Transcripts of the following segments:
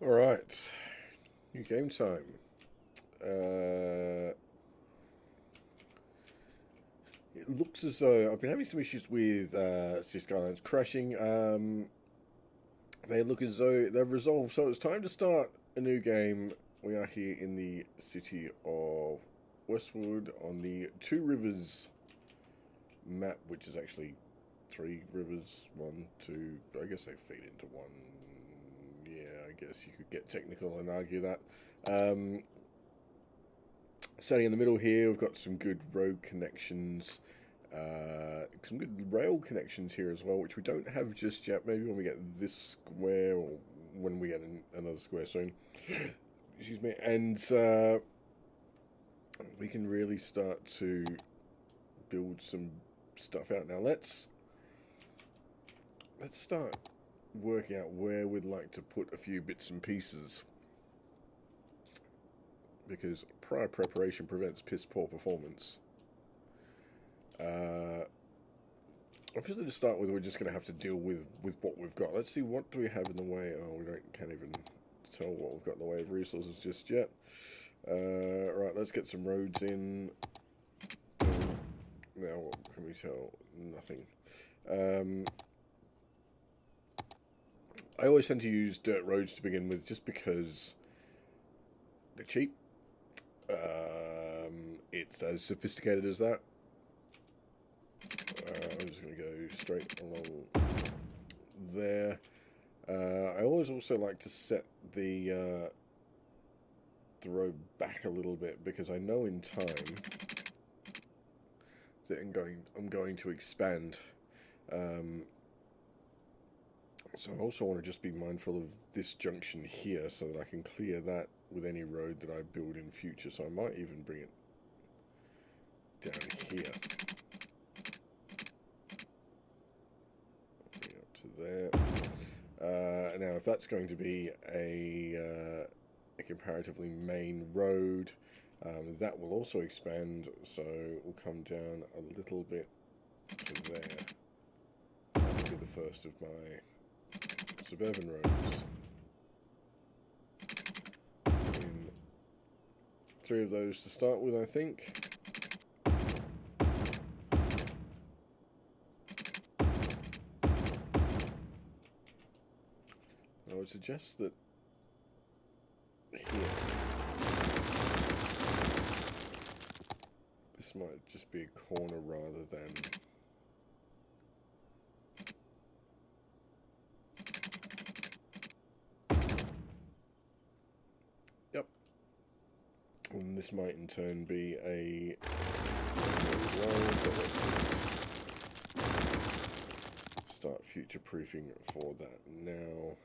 Alright, new game time. It looks as though I've been having some issues with Skylines crashing. They look as though they've resolved, so it's time to start a new game. We are here in the city of Westwood on the Two Rivers map, which is actually three rivers. One, two, I guess they feed into one. Yeah, I guess you could get technical and argue that. Um, Starting in the middle here, we've got some good road connections, some good rail connections here as well, which we don't have just yet. Maybe when we get this square, or when we get another square soon. Excuse me, and we can really start to build some stuff out. Now let's start working out where we'd like to put a few bits and pieces, because prior preparation prevents piss poor performance. Obviously, to start with, we're just going to have to deal with what we've got. Let's see, what do we have in the way? Oh, can't even tell what we've got in the way of resources just yet. Right, let's get some roads in. Now, what can we tell? Nothing. I always tend to use dirt roads to begin with, just because they're cheap. It's as sophisticated as that. I'm just going to go straight along there. I always also like to set the road back a little bit, because I know in time that I'm going to expand. So I also want to just be mindful of this junction here, so that I can clear that with any road that I build in future. So I might even bring it down here. Bring it up to there. Now, if that's going to be a comparatively main road, that will also expand, so we'll come down a little bit to there. That will be the first of my suburban roads. In three of those to start with, I think. I would suggest that here, this might just be a corner rather than... Yep. And this might in turn be a... Start future-proofing for that now.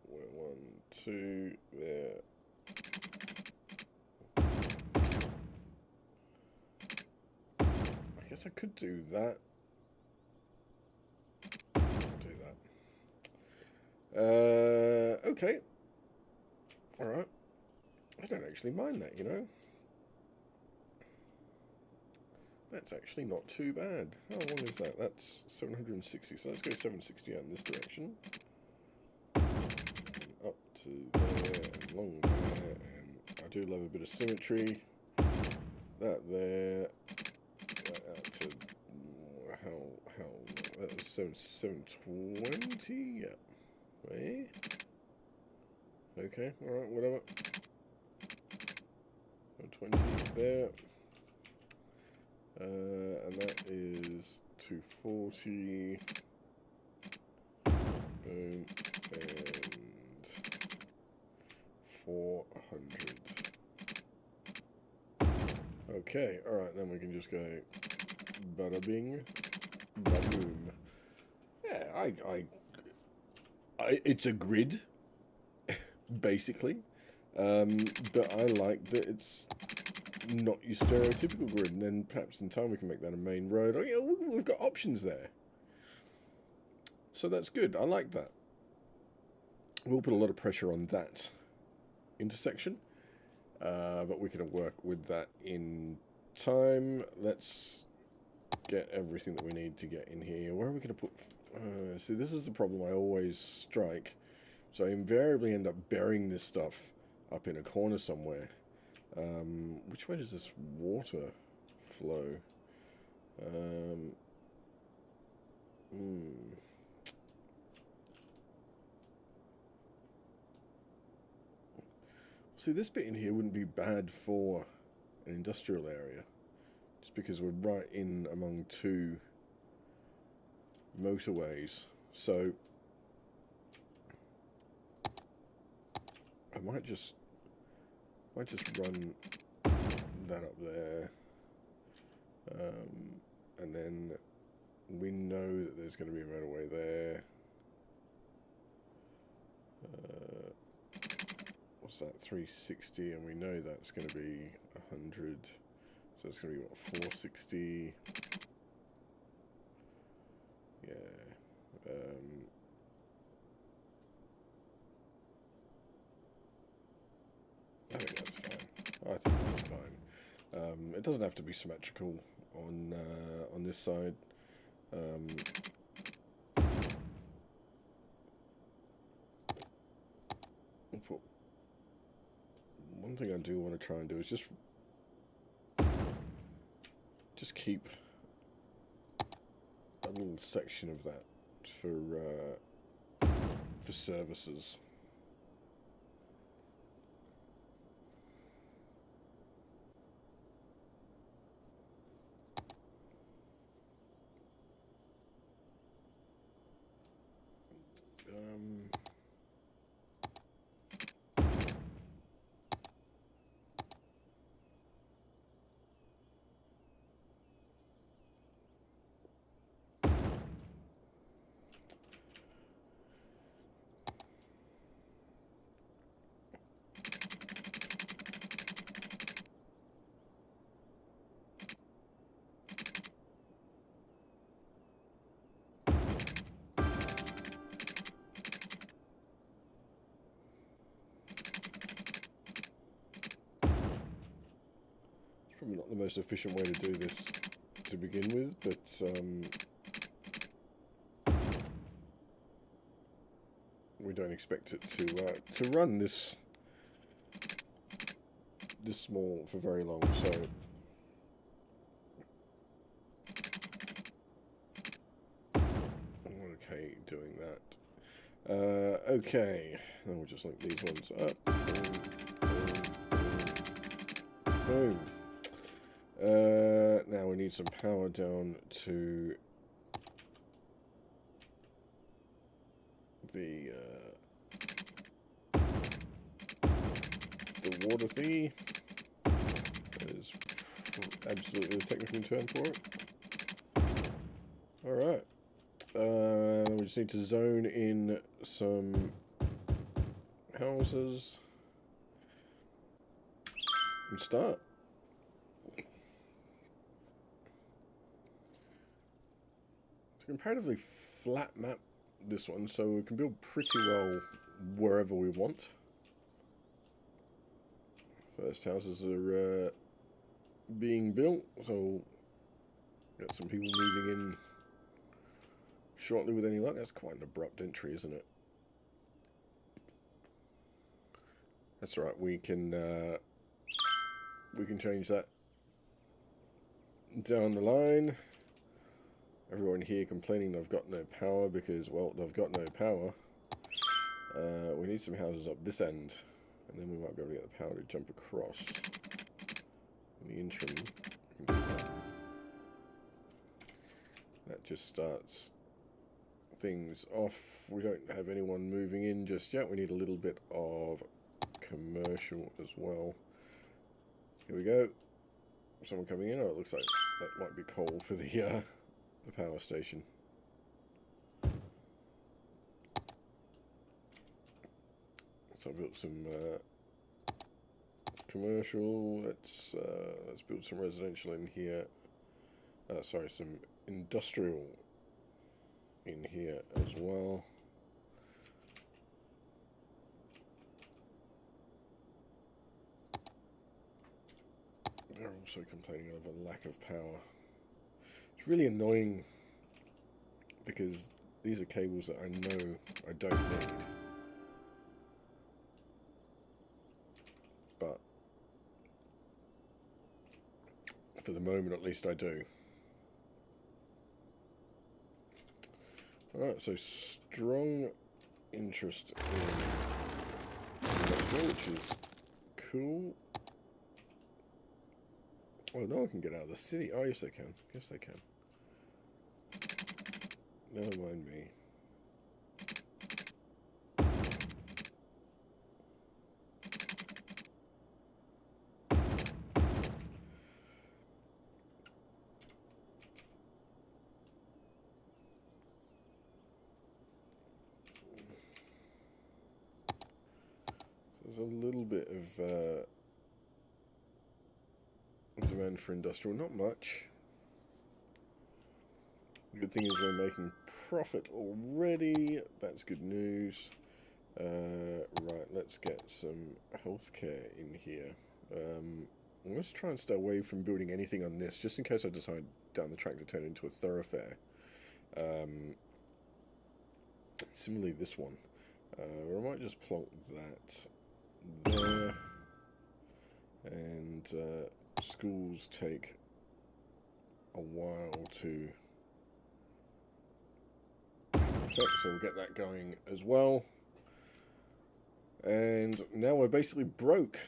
We're 1, 2, there. I guess I could do that. I'll do that. Okay. Alright. I don't actually mind that, you know. That's actually not too bad. How long is that? That's 760, so let's go 760 out in this direction. And up to there, and along there, and I do love a bit of symmetry. That there, that out to, how, that was 720, yeah. Eh? Okay, alright, whatever. 20 there. And that is 240. Boom. And 400. Okay, alright, then we can just go bada bing, bada boom. Yeah, it's a grid, basically. But I like that it's not your stereotypical grid, and then perhaps in time we can make that a main road. Oh, yeah, we've got options there. So that's good. I like that. We'll put a lot of pressure on that intersection, but we can work with that in time. Let's get everything that we need to get in here. Where are we going to put... see, this is the problem I always strike. So I invariably end up burying this stuff up in a corner somewhere. Which way does this water flow? See, this bit in here wouldn't be bad for an industrial area, just because we're right in among two motorways. So I might just run that up there, and then we know that there's going to be a motorway there. What's that? 360, and we know that's going to be 100. So it's going to be what, 460? Yeah. I think that's fine. I think that's fine. It doesn't have to be symmetrical on this side. One thing I do want to try and do is just keep a little section of that for services. Probably not the most efficient way to do this to begin with, but we don't expect it to run this small for very long. So I'm okay doing that. Okay, then we'll just link these ones up. Boom. Now we need some power down to the water thingy. That is absolutely the technical term for it. Alright. We just need to zone in some houses and start. Comparatively flat map, this one, so we can build pretty well wherever we want. First houses are being built, so got some people moving in shortly with any luck. That's quite an abrupt entry, isn't it? That's all right. We can change that down the line. Everyone here complaining they've got no power because, well, they've got no power. We need some houses up this end, and then we might be able to get the power to jump across. In the interim, we can do that. That just starts things off. We don't have anyone moving in just yet. We need a little bit of commercial as well. Here we go. Someone coming in. Oh, it looks like that might be coal for the power station. So I built some commercial. Let's build some residential in here. Sorry, some industrial in here as well. They're also complaining of a lack of power. It's really annoying because these are cables that I know I don't need. For the moment, at least I do. Alright, so strong interest in industrial, which is cool. Oh, no one can get out of the city. Oh, yes they can. Yes they can. Never mind me. There's a little bit of demand for industrial, not much. The good thing is we're making profit already. That's good news. Right, let's get some healthcare in here. Let's try and stay away from building anything on this, just in case I decide down the track to turn it into a thoroughfare. Similarly, this one. Or I might just plonk that there. And schools take a while to effect, so we'll get that going as well. And now we're basically broke,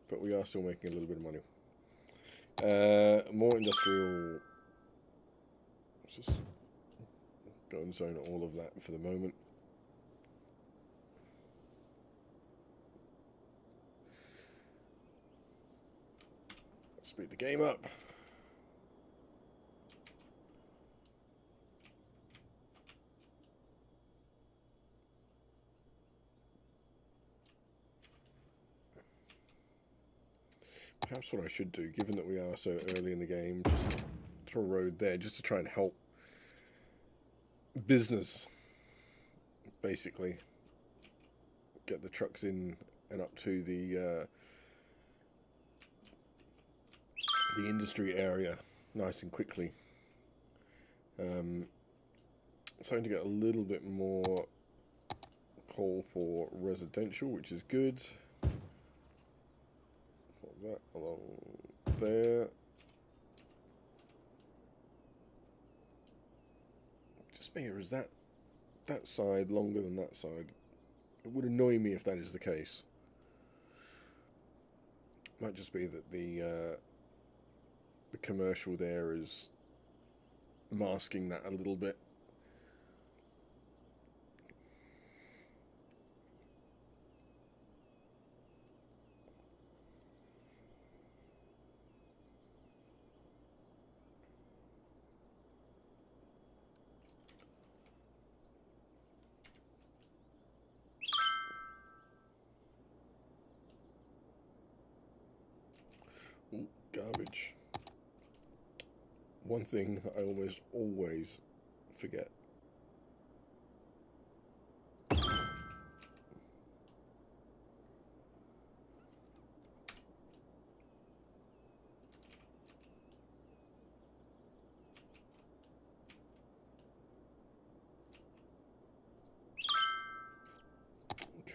but we are still making a little bit of money. More industrial. Let's just go and zone all of that for the moment. Speed the game up. Perhaps what I should do, given that we are so early in the game, just throw a road there, just to try and help business, basically. Get the trucks in and up to the industry area nice and quickly. Starting to get a little bit more call for residential, which is good. Put that along there. Just here, is that side longer than that side? It would annoy me if that is the case. Might just be that the commercial there is masking that a little bit. Ooh, garbage. One thing that I always forget.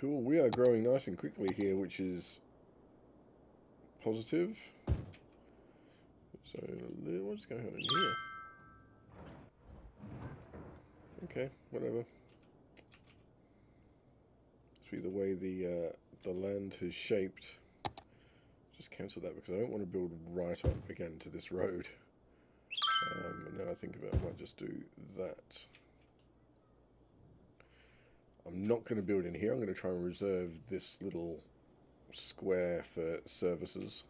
Cool, we are growing nice and quickly here, which is positive. So, what's going on in here? Okay, whatever. See the way the land is shaped. Just cancel that because I don't want to build right up again to this road. And now I think of it, I might just do that. I'm not going to build in here. I'm going to try and reserve this little square for services.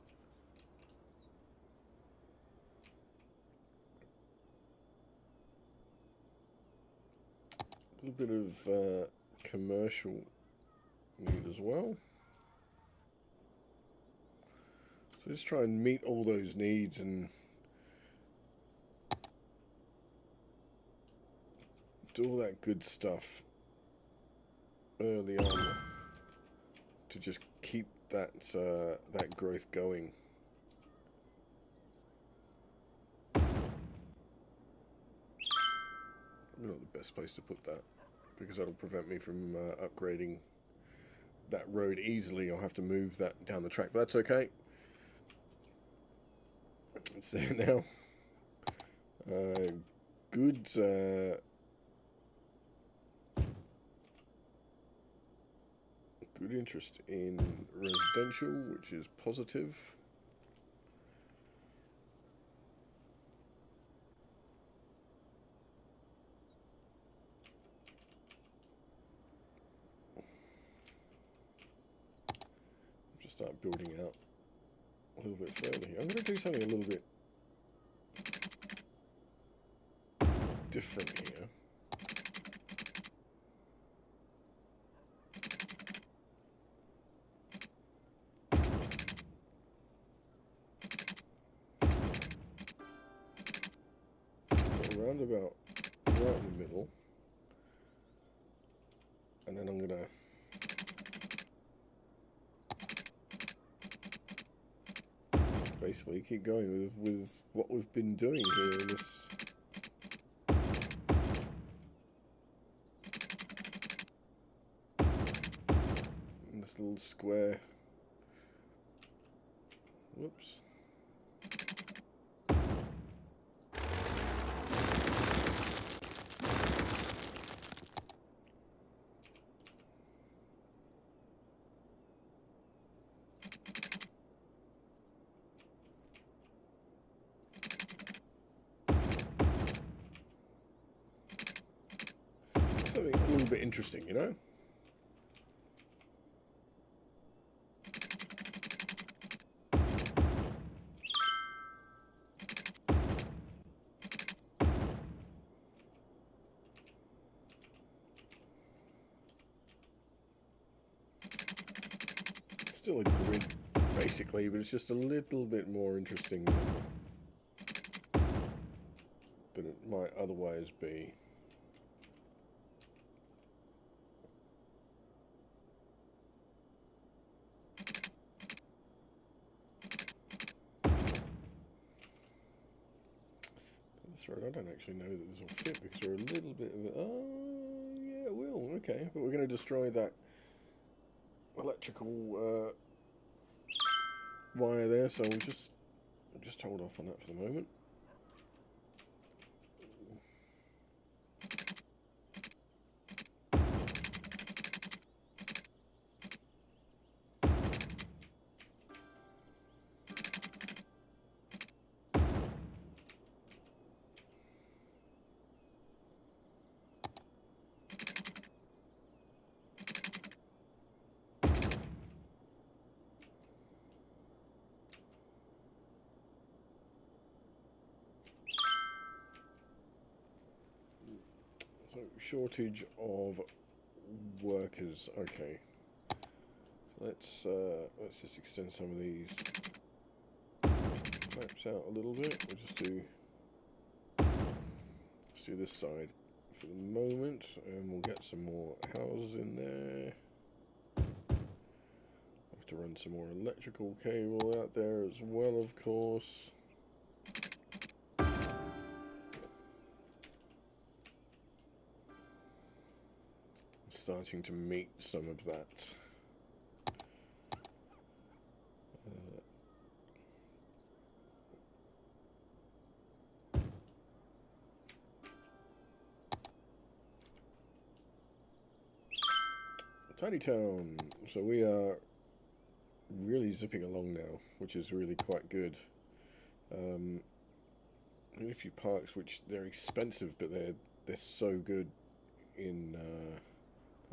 A little bit of commercial need as well. So just try and meet all those needs and do all that good stuff early on to just keep that that growth going. Not the best place to put that because that'll prevent me from upgrading that road easily. I'll have to move that down the track, but that's okay. It's there now. Good. Good interest in residential, which is positive. Just start building out a little bit further here. I'm going to do something a little bit different here. Roundabout right in the middle, and then I'm gonna basically keep going with what we've been doing here in this little square. Whoops. Something a little bit interesting, you know? Still a grid, basically, but it's just a little bit more interesting than it might otherwise be. That's right, I don't actually know that this will fit because we're a little bit of a... Oh, yeah, it will, okay. But we're going to destroy that electrical wire there, so we'll just hold off on that for the moment. So, shortage of workers. Okay. Let's just extend some of these maps out a little bit. We'll just do this side for the moment, and we'll get some more houses in there. Have to run some more electrical cable out there as well, of course. Starting to meet some of that. Tiny town. So we are really zipping along now, which is really quite good. A few parks, which they're expensive, but they're so good in.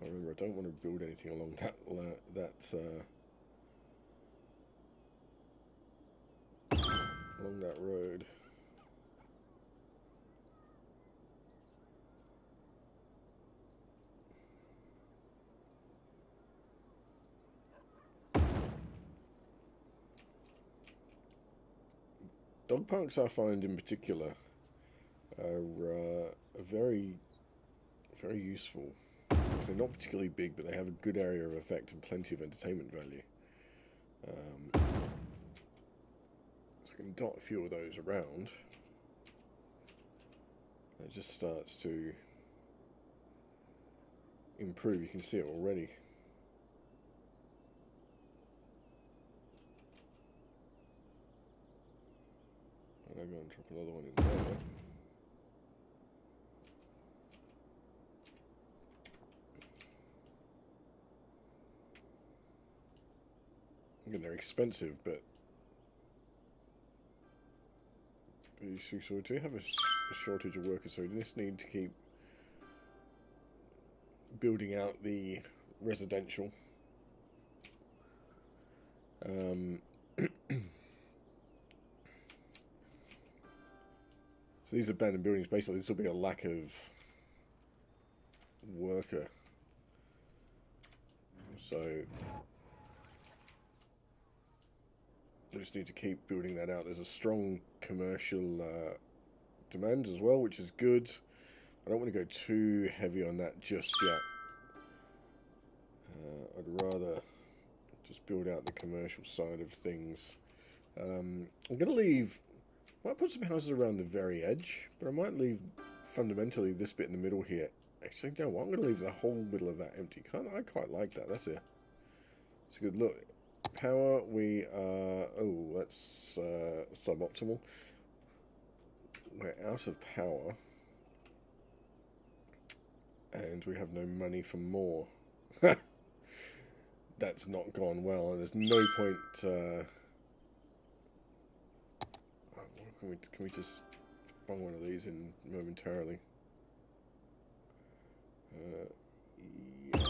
I remember, I don't want to build anything along along that road. Dog parks, I find in particular, are very, very useful. Because they're not particularly big, but they have a good area of effect and plenty of entertainment value. So I can dot a few of those around. It just starts to improve. You can see it already. drop another one in there. Again, they're expensive, but so we do have a shortage of workers, so we just need to keep building out the residential. So these abandoned buildings, basically this will be a lack of worker. So we just need to keep building that out. There's a strong commercial demand as well, which is good. I don't want to go too heavy on that just yet. I'd rather just build out the commercial side of things. I'm going to leave... I might put some houses around the very edge, but I might leave fundamentally this bit in the middle here. Actually, no, I'm going to leave the whole middle of that empty. I quite like that. That's a good look. Power, we are... Oh, that's suboptimal. We're out of power. And we have no money for more. That's not gone well, and there's no point... Can we just bung one of these in momentarily? Yes.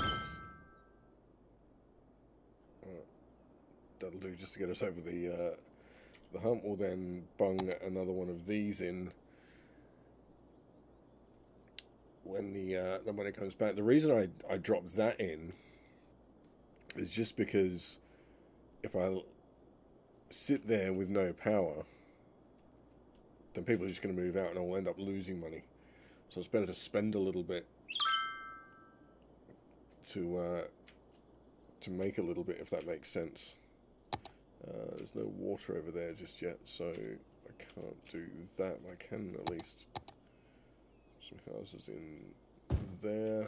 That'll do just to get us over the hump. We'll then bung another one of these in when when it comes back. The reason I dropped that in is just because if I sit there with no power, then people are just going to move out and I'll end up losing money. So it's better to spend a little bit to make a little bit, if that makes sense. There's no water over there just yet, so I can't do that. I can at least some houses in there.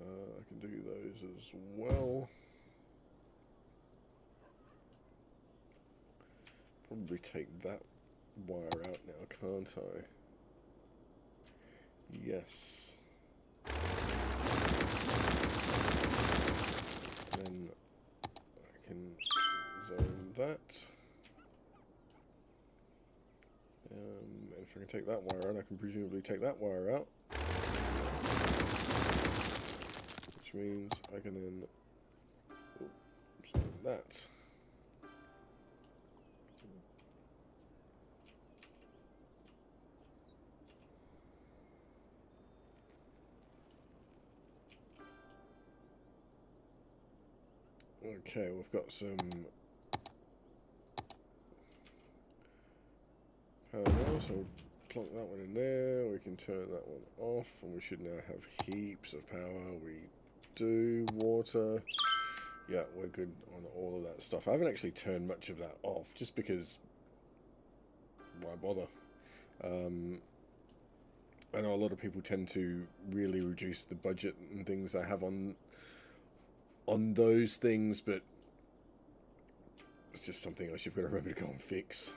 I can do those as well. Probably take that wire out now, can't I? Yes. Then I can zone that. And if I can take that wire out, I can presumably take that wire out. Which means I can then zone that. Okay, we've got some power now, so we'll plunk that one in there, we can turn that one off, and we should now have heaps of power. We do. Water. Yeah, we're good on all of that stuff. I haven't actually turned much of that off, just because why bother? I know a lot of people tend to really reduce the budget and things I have on those things, but it's just something else you've got to remember to go and fix.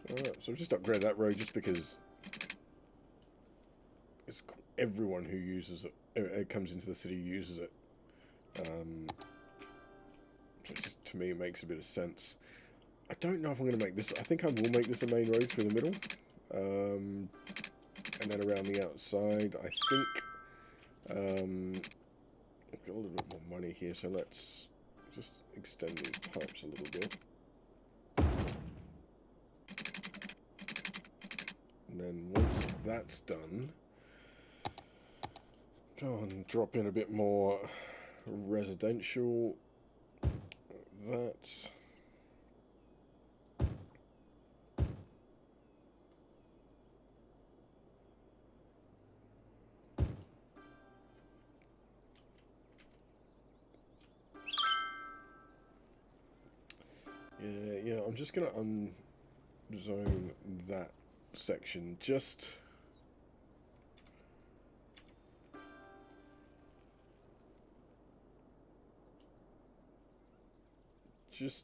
Alright, so I've just upgraded that road just because it's everyone who uses it, comes into the city uses it. So it just, to me, it makes a bit of sense. I don't know if I'm going to make this... I think I will make this a main road through the middle. And then around the outside, I think... I've got a little bit more money here, so let's just extend these pipes a little bit. And then once that's done, go and drop in a bit more residential. That. Yeah, I'm just gonna unzone that section just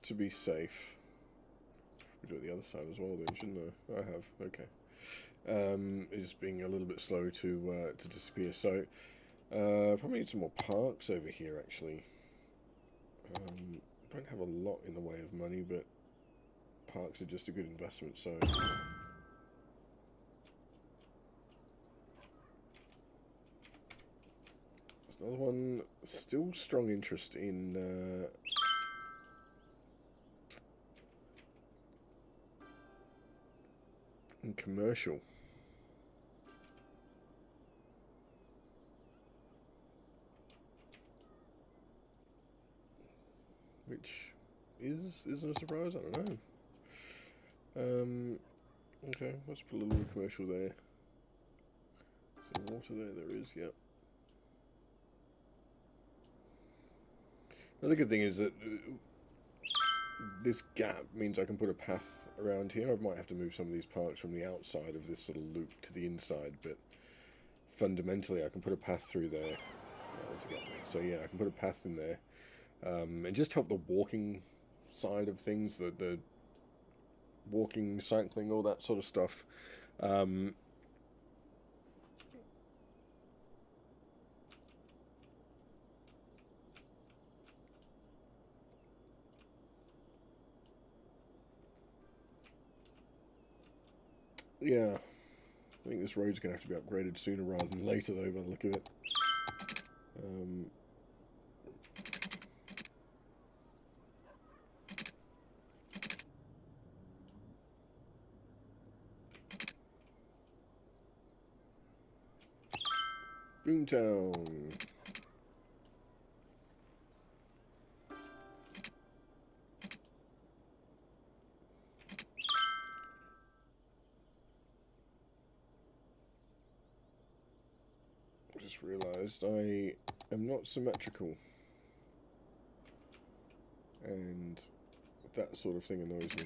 to be safe. Do it the other side as well, then, shouldn't I? I have. Okay. It's being a little bit slow to disappear. So probably need some more parks over here. Actually, don't have a lot in the way of money, but parks are just a good investment. So. Another one, still strong interest in commercial. Which isn't a surprise, I don't know. Okay, let's put a little commercial there. Is there water there? There is, yep. Another good thing is that this gap means I can put a path around here. I might have to move some of these parks from the outside of this sort of loop to the inside, but fundamentally I can put a path through there. There's a gap there. So yeah, I can put a path in there. And just help the walking side of things, the walking, cycling, all that sort of stuff. Yeah, I think this road's going to have to be upgraded sooner rather than later, though, by the look of it. Boomtown. I just realised I am not symmetrical, and that sort of thing annoys me.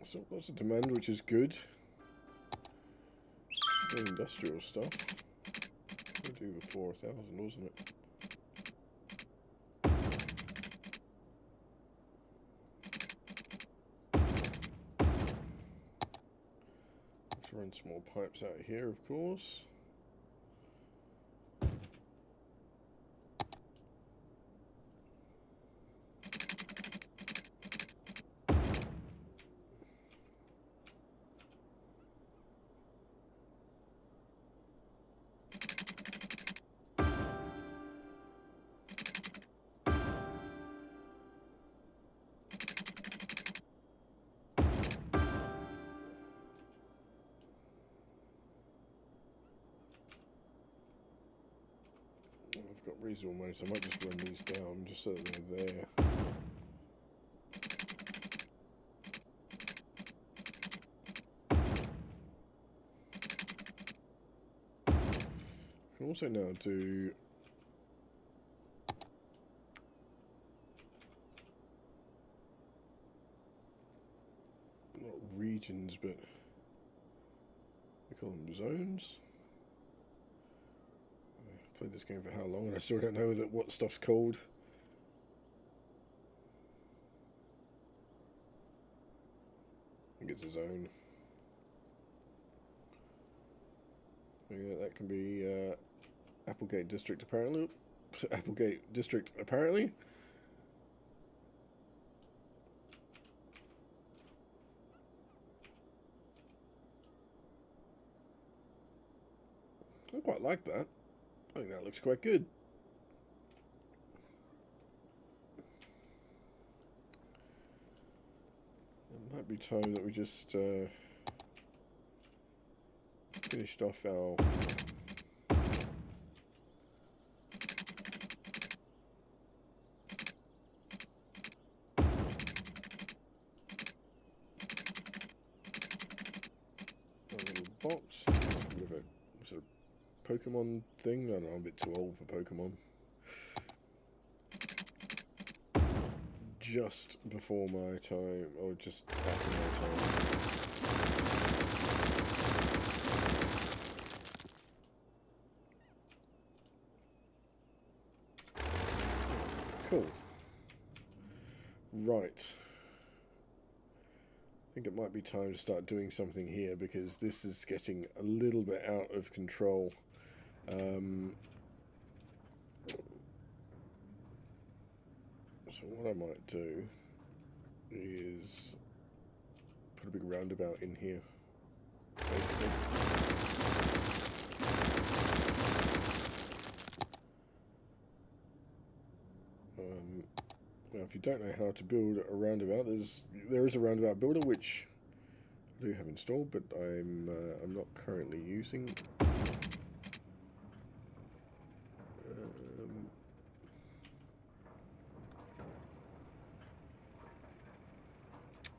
So lots of demand, which is good. Still industrial stuff. We'll do before 1,000, wasn't it? Let's run small pipes out here, of course. I've got reasonable money, so I might just run these down just so that they're there. I can also now do not regions, but we call them zones. I've played this game for how long, and I still don't know what stuff's called. think it's a zone. Yeah, that can be Applegate District apparently. Applegate District apparently. I quite like that. I think that looks quite good. It might be time that we just finished off our little box. A bit of a sort of Pokemon thing. I don't know, I'm a bit too old for Pokemon. Just before my time, or just after my time. Cool. Right. I think it might be time to start doing something here because this is getting a little bit out of control. So what I might do is put a big roundabout in here, basically. Now, if you don't know how to build a roundabout, there is a roundabout builder which I do have installed, but I'm not currently using.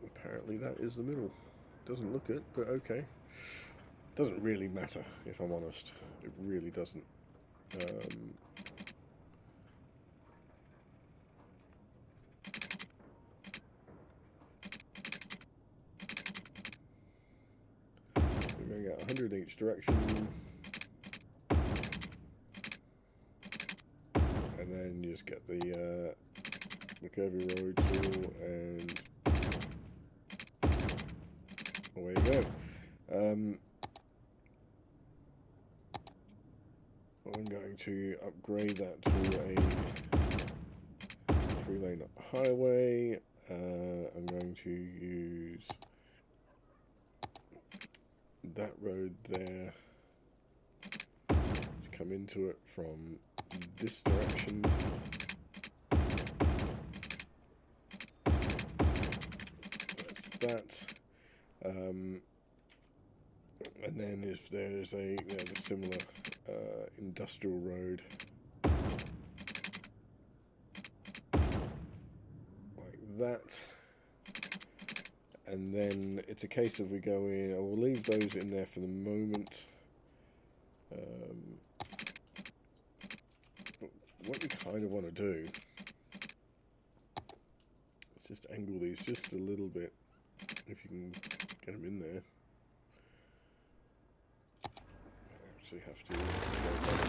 Apparently that is the middle. Doesn't look it, but okay. Doesn't really matter, if I'm honest. It really doesn't. We're going at 100 in each direction. And then you just get the curvy road tool and away you go. I'm going to upgrade that to a 3-lane highway. I'm going to use that road there to come into it from this direction. That's that. And then if there's a similar industrial road like that, and then it's a case of we go in. I will leave those in there for the moment. But what we kind of want to do is just angle these just a little bit, if you can get them in there. I actually have to go back.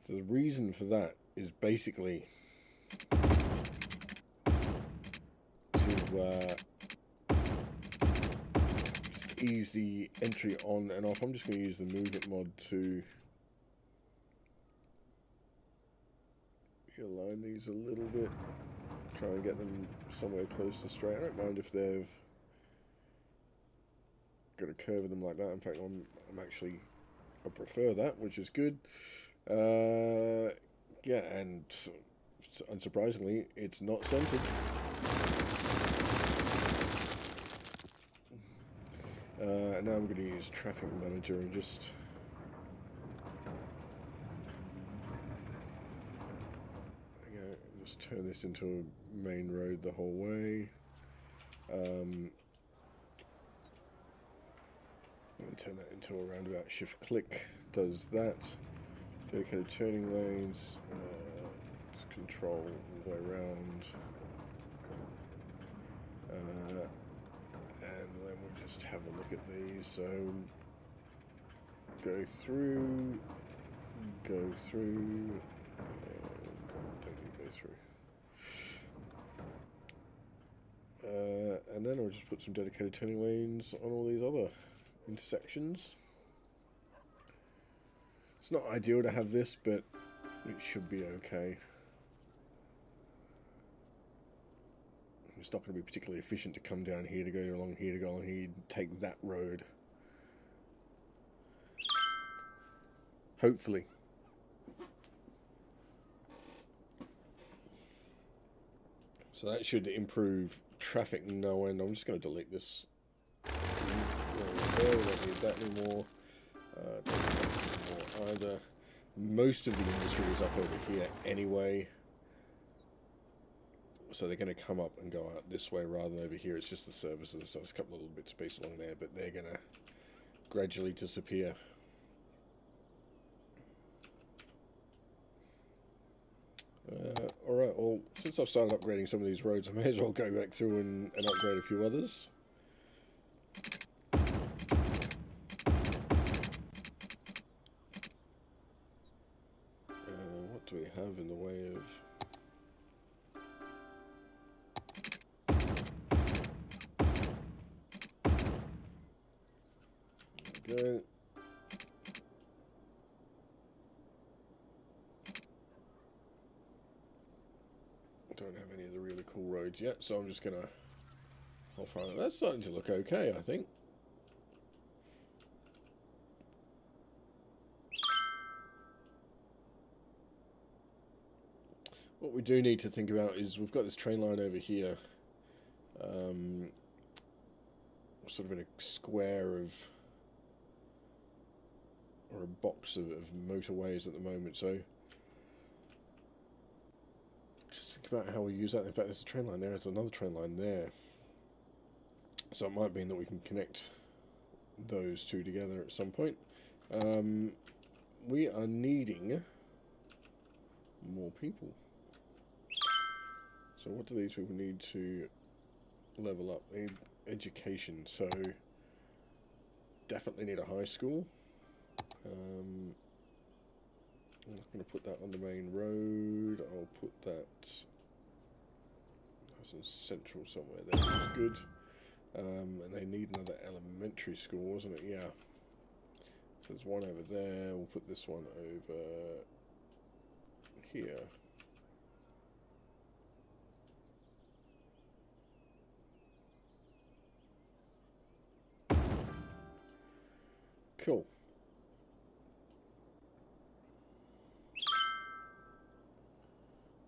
So the reason for that is basically to just ease the entry on and off. I'm just going to use the movement mod to align these a little bit, try and get them somewhere close to straight. I don't mind if they've got a curve in them like that. In fact, I prefer that, which is good. Yeah, and unsurprisingly, it's not centered. Now I'm going to use Traffic Manager and just turn this into a main road the whole way. turn that into a roundabout. Shift click does that. Dedicated turning lanes. Just control all the way around. And then we'll just have a look at these. So go through, and don't go through. And then I'll just put some dedicated turning lanes on all these other intersections. It's not ideal to have this, but it should be okay. It's not going to be particularly efficient to come down here, to go along here, to go along here, take that road. Hopefully. So that should improve traffic no end. I'm just going to delete this. We don't need that anymore. Don't need that anymore either. Most of the industry is up over here anyway. So they're going to come up and go out this way rather than over here. It's just the services. So there's a couple of little bits of space along there, but they're going to gradually disappear. Alright, well, since I've started upgrading some of these roads, I may as well go back through and upgrade a few others. What do we have in the way of... There we go. Don't have any of the really cool roads yet, so I'm just gonna... I'll find it. That's starting to look okay, I think. What we do need to think about is we've got this train line over here, sort of in a square of, or a box of motorways at the moment, so just think about how we use that. In fact, there's a train line there, there's another train line there, so it might mean that we can connect those two together at some point. We are needing more people. So what do these people need to level up? They need education, so definitely need a high school. I'm not going to put that on the main road. I'll put that as in central somewhere there. That's good. And they need another elementary school, wasn't it? Yeah. So there's one over there. We'll put this one over here. Cool.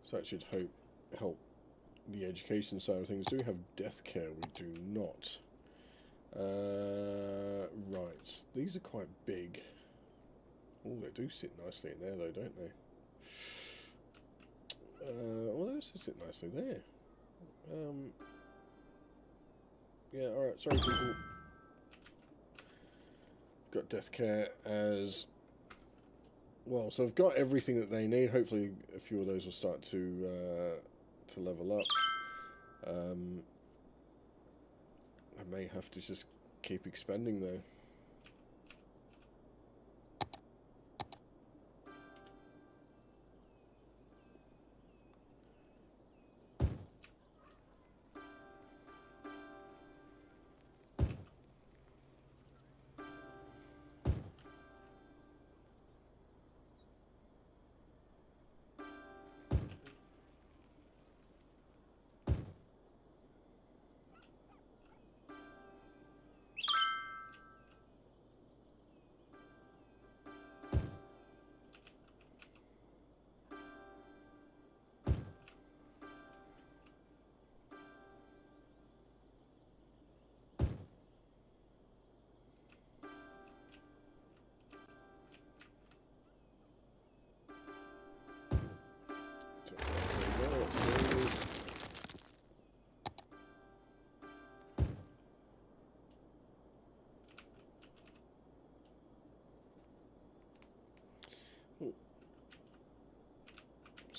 So that should help the education side of things. Do we have death care? We do not. Right. These are quite big. Oh, they do sit nicely in there, though, don't they? Well, they also sit nicely there. Yeah, alright. Sorry, people. Got death care as well, so I've got everything that they need. Hopefully a few of those will start to level up. I may have to just keep expanding though.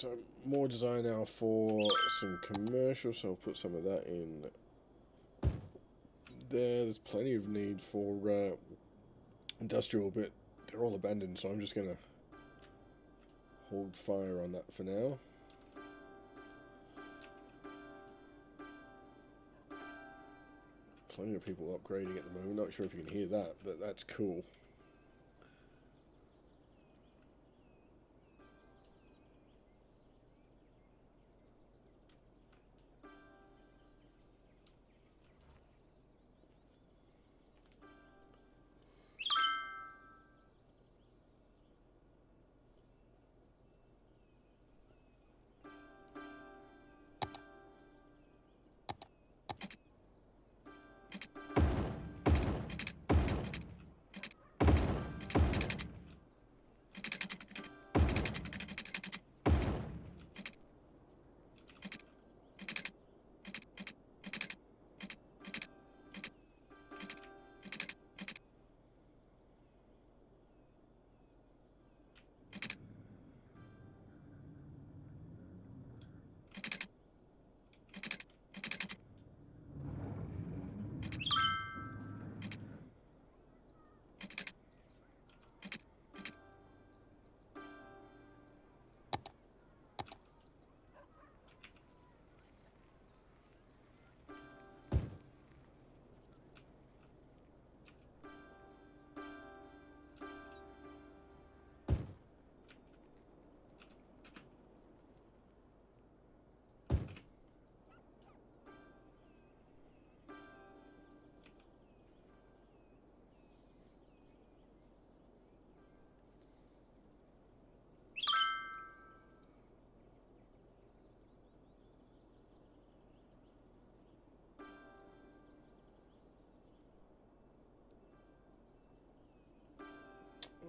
So more design now for some commercial, so I'll put some of that in there. There's plenty of need for industrial, but they're all abandoned, so I'm just going to hold fire on that for now. Plenty of people upgrading at the moment. Not sure if you can hear that, but that's cool.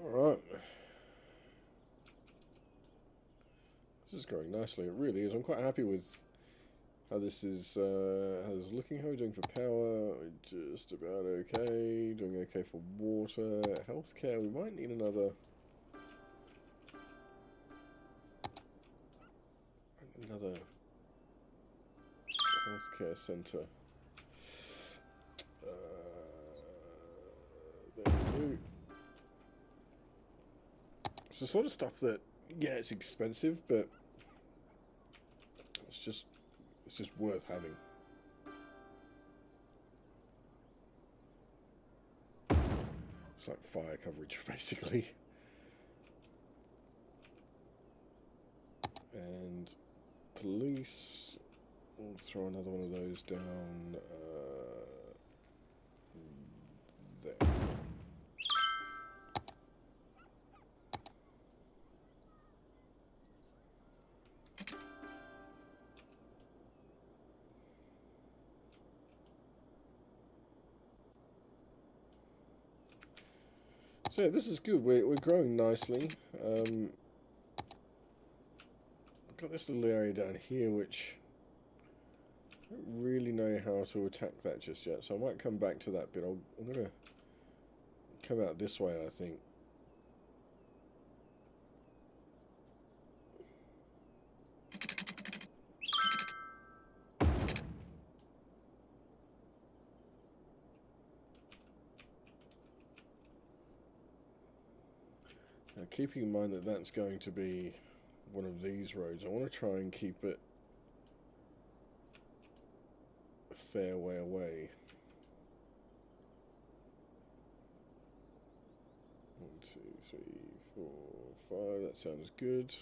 Alright. This is going nicely, it really is. I'm quite happy with how this is looking. How are we doing for power? We're just about okay. Doing okay for water. Healthcare, we might need another healthcare centre. There we do. It's the sort of stuff that, yeah, it's expensive, but it's just worth having. It's like fire coverage, basically. And police, we'll throw another one of those down there. So yeah, this is good. We're growing nicely. Got this little area down here, which I don't really know how to attack that just yet. So I might come back to that bit. I'm gonna come out this way, I think. Now, keeping in mind that that's going to be one of these roads, I want to try and keep it a fair way away. 1, 2, 3, 4, 5. That sounds good.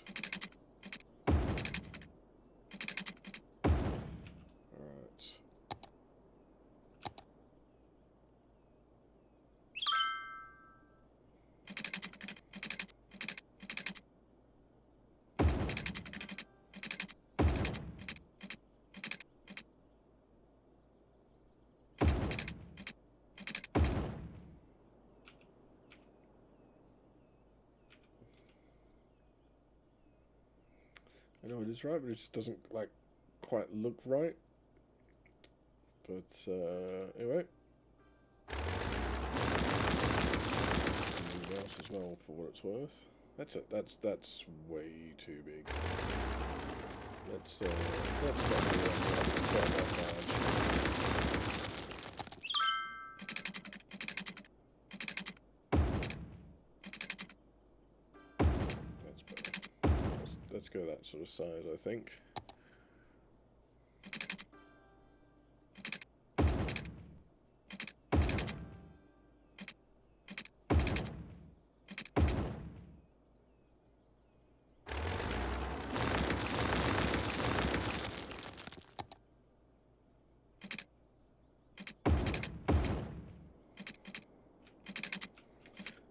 I know it is right, but it just doesn't like quite look right. But anyway, something else as well for what it's worth. That's way too big. Let's not do that. That's better. Let's go that sort of size, I think.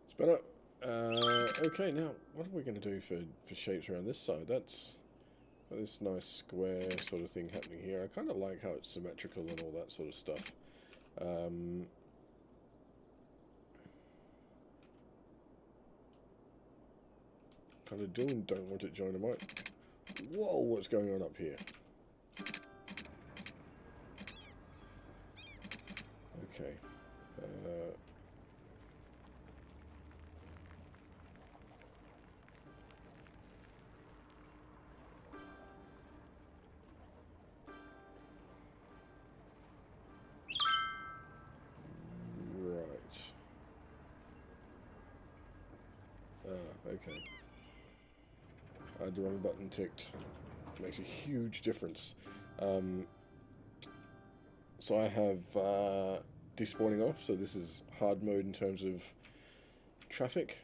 It's better. Okay, now what are we going to do for shapes around this side? That's this nice square sort of thing happening here. I kind of like how it's symmetrical and all that sort of stuff. Kind of do and don't want it dynamite. Whoa, what's going on up here? Okay. Okay. I had the wrong button ticked. Makes a huge difference. So I have despawning off, so this is hard mode in terms of traffic.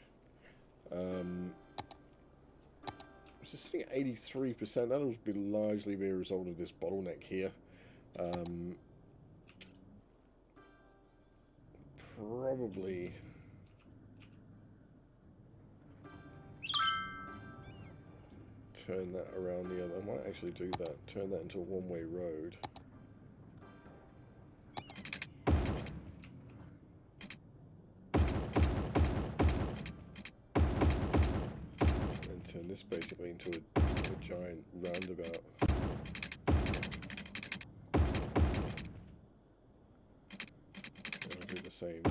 It's just sitting at 83%. That'll largely be a result of this bottleneck here. Probably turn that around the other. I might actually do that. Turn that into a one-way road. And turn this basically into a giant roundabout. And I'll do the same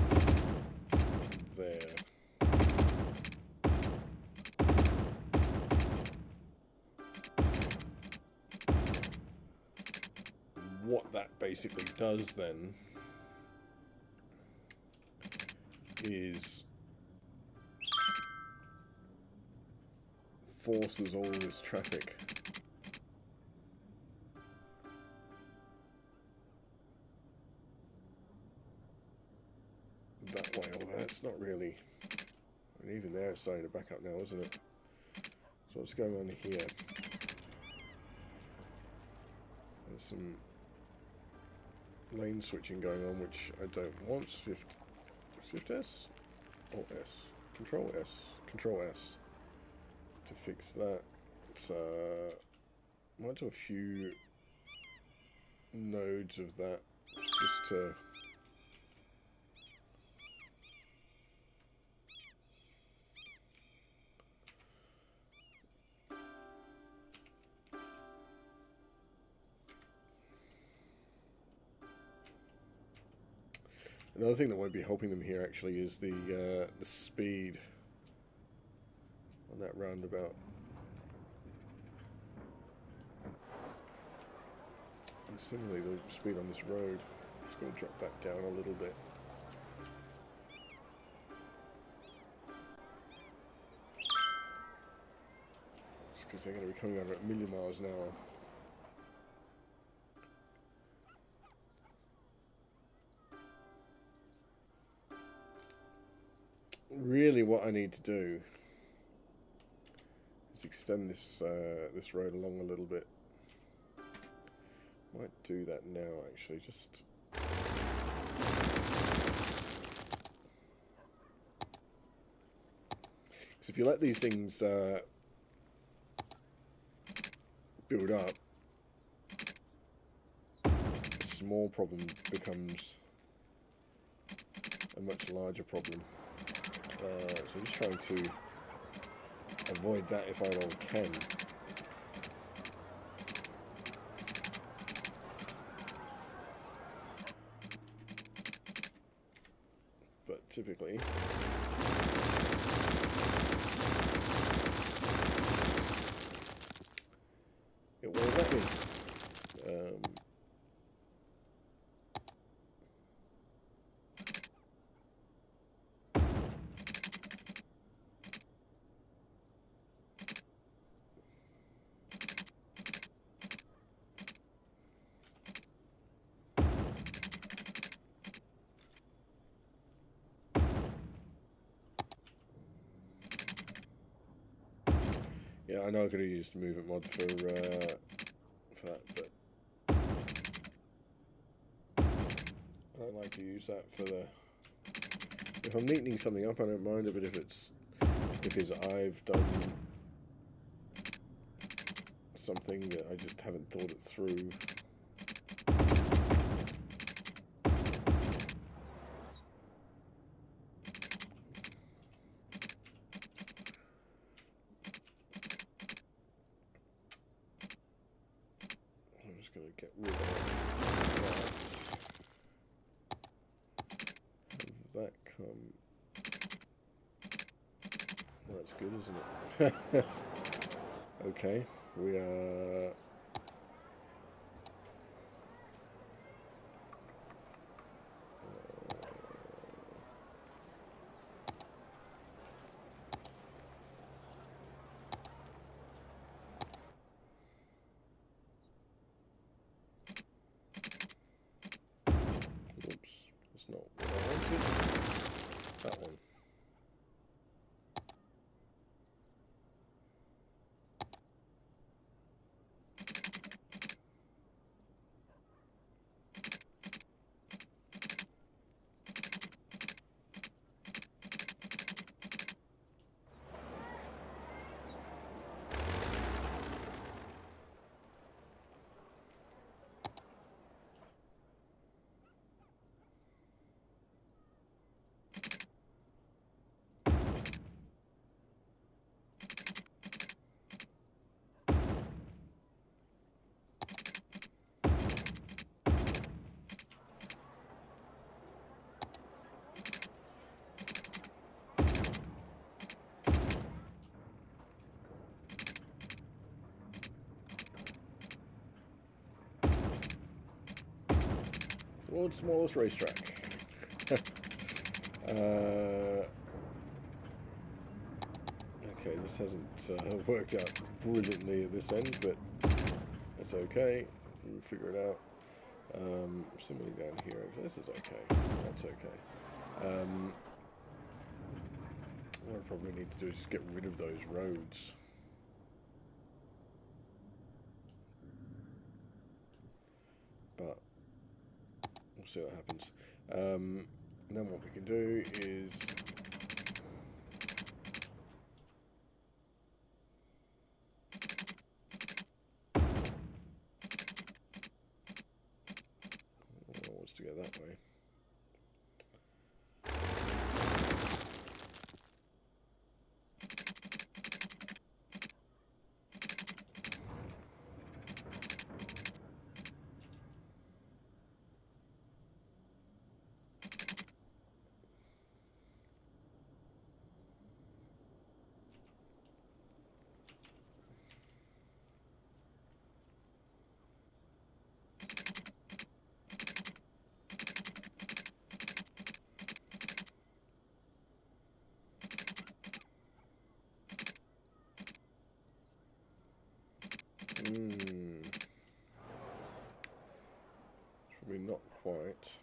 there. What that basically does then is forces all this traffic that way. Although that's not really, I mean, even there it's starting to back up now, isn't it? So what's going on here? There's some lane switching going on, which I don't want. Shift S or S, Control S to fix that. It's might do a few nodes of that just to Another thing that won't be helping them here actually is the speed on that roundabout. And similarly the speed on this road. Just going to drop that down a little bit. Because they're going to be coming over at a million miles an hour. Really, what I need to do is extend this this road along a little bit. Might do that now, actually. Just because if you let these things build up, a small problem becomes a much larger problem. So I'm just trying to avoid that if I all can. But typically, that mean? Yeah, I know I could have used movement mod for that, but I don't like to use that for the. If I'm neatening something up, I don't mind it, but if it's because I've done something that I just haven't thought it through. I'm just going to get rid of that. Come. Well, that's good, isn't it? Okay, we are. Oops, that's not what I wanted. That one. World's smallest racetrack. Okay, this hasn't worked out brilliantly at this end, but it's okay. We'll figure it out. Similarly down here, this is okay. That's okay. What I probably need to do is just get rid of those roads. But we'll see what happens. And then what we can do is wants to go that way. Probably not quite.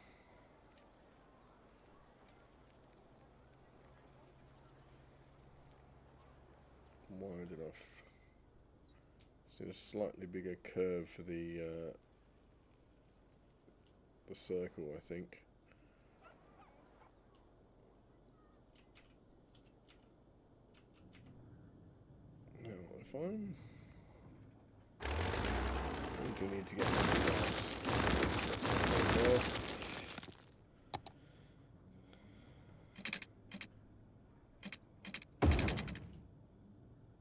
Wide enough. See a slightly bigger curve for the circle, I think. Now, if I'm... I do need to get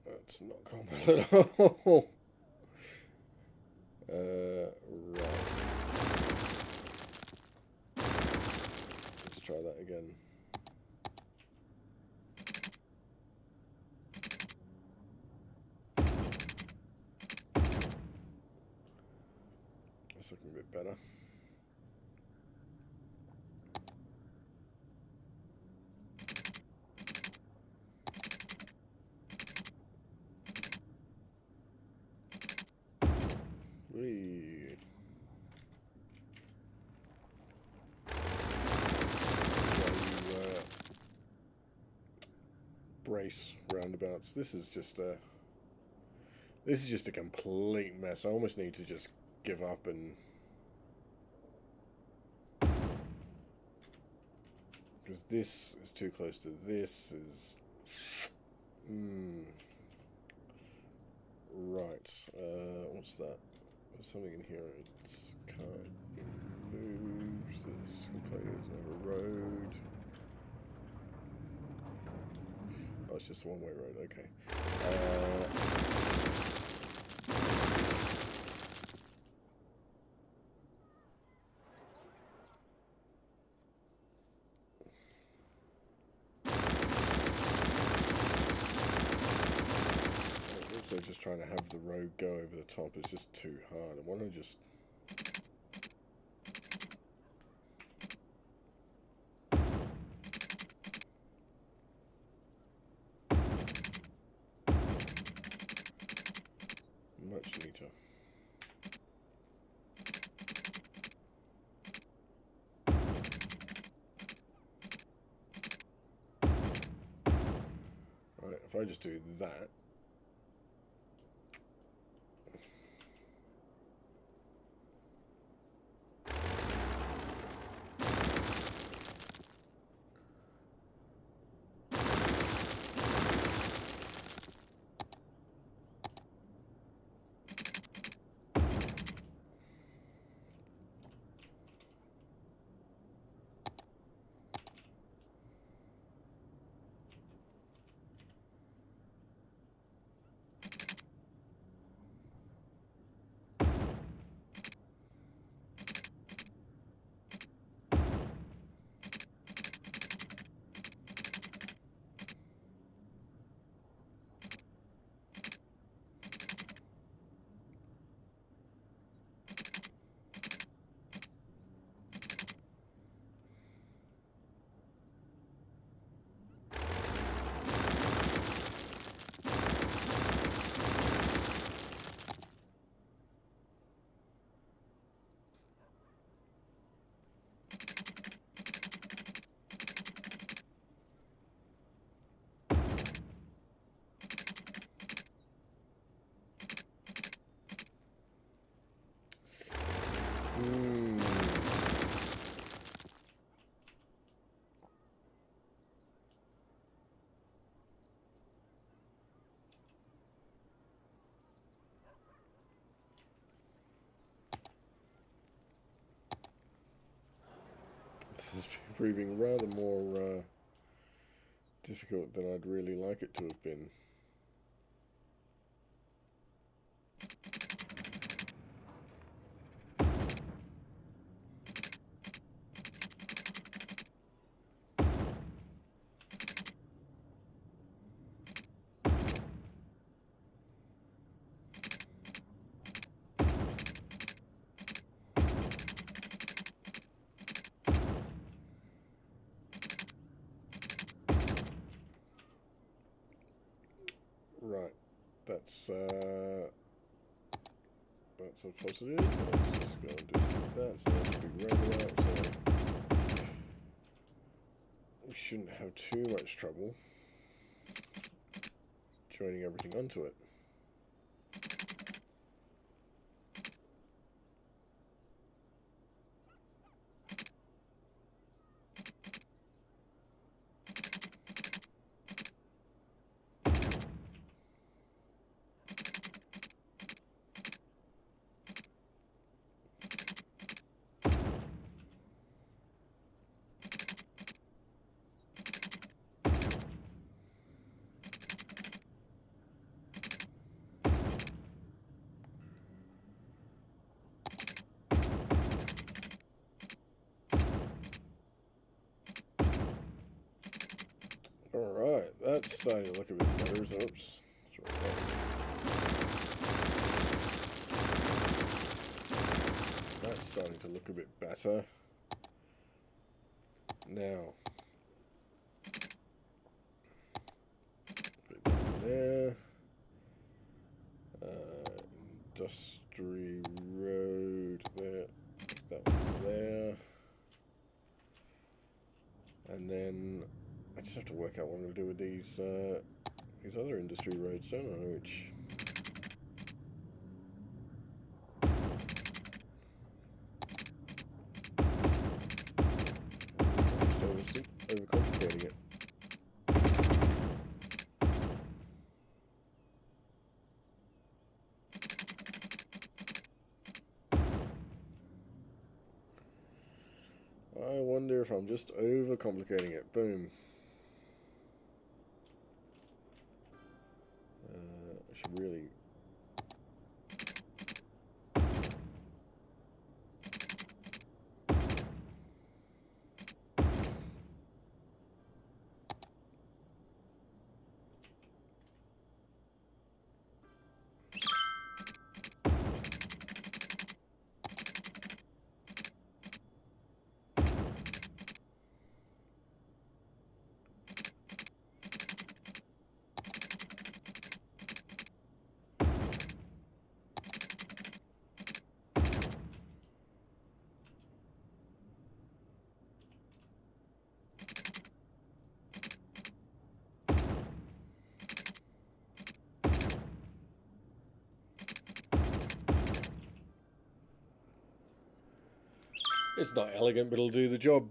that's not common at all. Right. Let's try that again. That's looking a bit better. Whee. Brace roundabouts. This is just a complete mess. I almost need to just give up and because this is too close to this is right. What's that? There's something in here. It's can't be moved. It's completely doesn't have a road. Oh, it's just a one-way road. Okay. Also, just trying to have the road go over the top is just too hard. I want to just. Much neater. Right, if I just do that. This is proving rather more difficult than I'd really like it to have been. Right, that's a positive. Let's just go and do that. So that's a big roundabout. So we shouldn't have too much trouble joining everything onto it. Alright, that's starting to look a bit better. So, oops. bit better. Now, put it down there. Industry Road there. That one's there. And then I just have to work out what I'm going to do with these other industry roads, don't I? Which just overcomplicating it. I wonder if I'm just overcomplicating it. Boom. I should really... It's not elegant, but it'll do the job.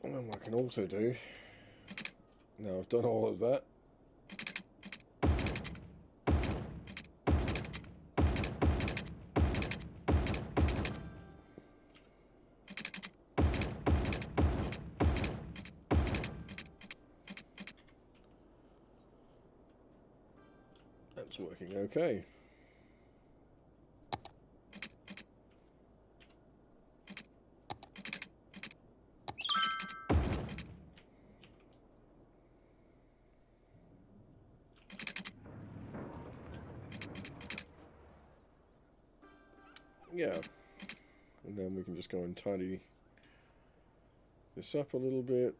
And what I can also do, now I've done all of that, that's working okay. Yeah, and then we can just go and tidy this up a little bit.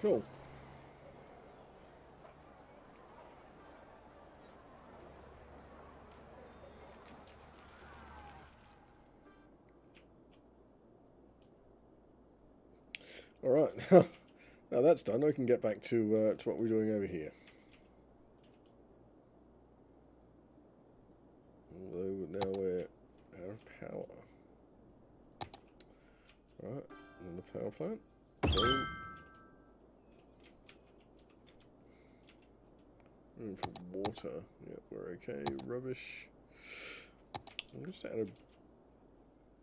Cool. All right, now that's done. We can get back to what we're doing over here. Although now we're out of power. Right, and the power plant. Boom. Room for water. Yeah, we're okay. Rubbish. I'm just out of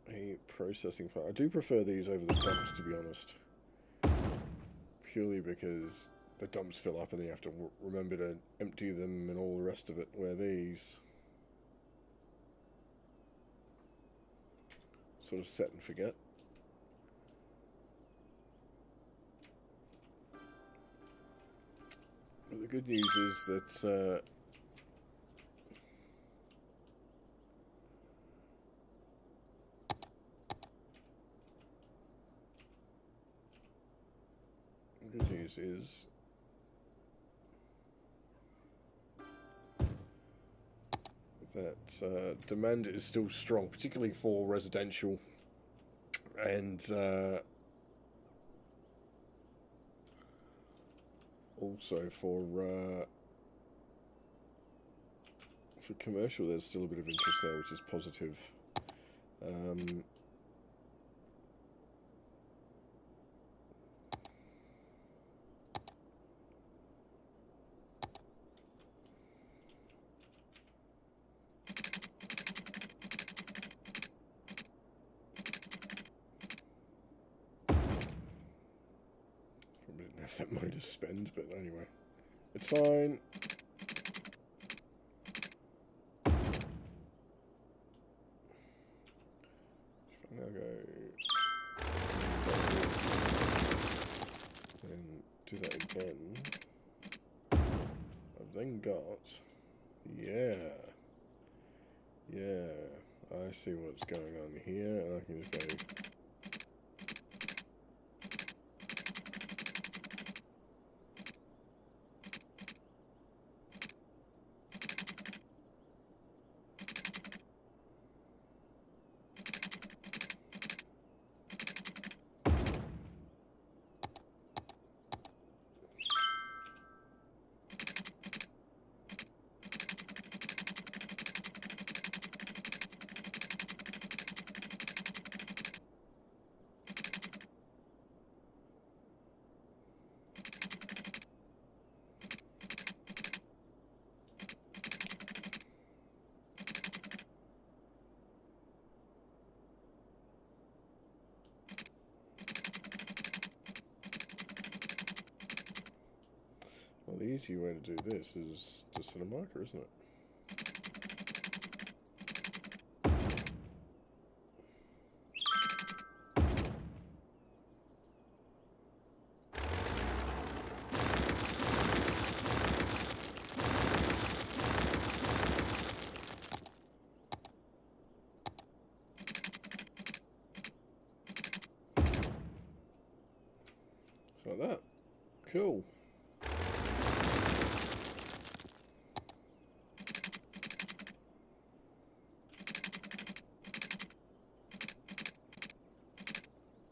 a processing plant. I do prefer these over the dumps, to be honest. Purely because the dumps fill up and then you have to remember to empty them and all the rest of it. Where these sort of set and forget. But the good news is that the good news is that demand is still strong, particularly for residential and also for commercial. There's still a bit of interest there, which is positive. enough that money to spend, but anyway, it's fine. Now go and do that again. I've then got, yeah, I see what's going on here, and I can just go. Well, the easy way to do this is to set a marker, isn't it? So like that. Cool.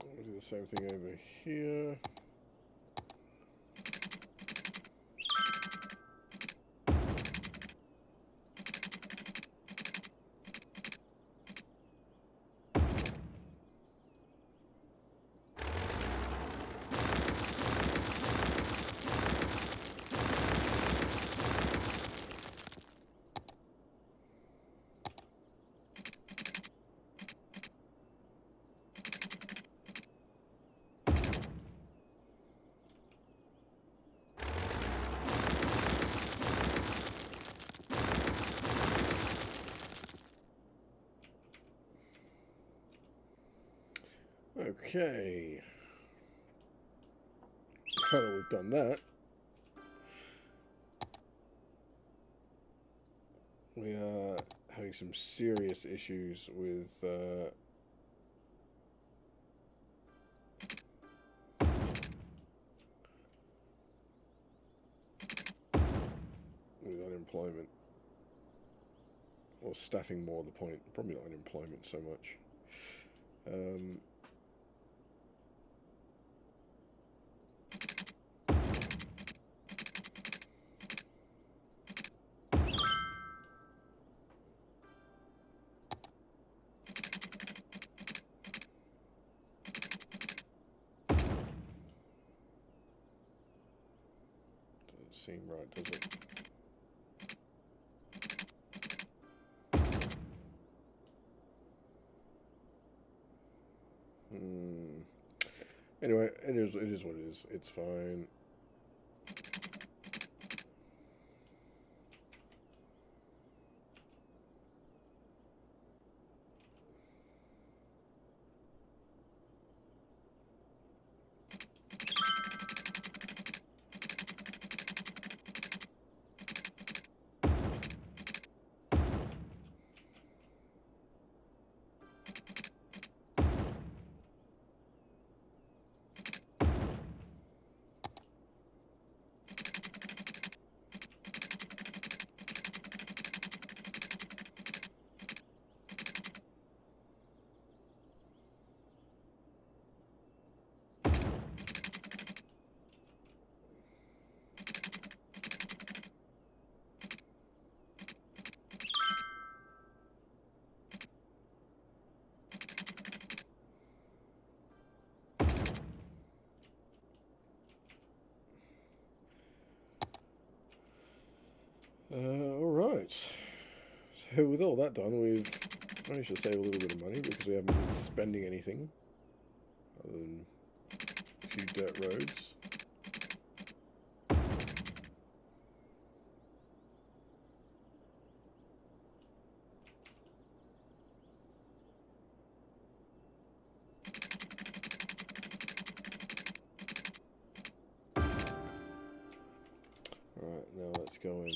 We'll do the same thing over here. Okay. Now that we've done that, we are having some serious issues with unemployment. Or staffing, more the point. Probably not unemployment so much. Doesn't seem right, does it? Anyway, it is what it is. It's fine. Alright. So with all that done, we've managed to save a little bit of money because we haven't been spending anything other than a few dirt roads. now let's go and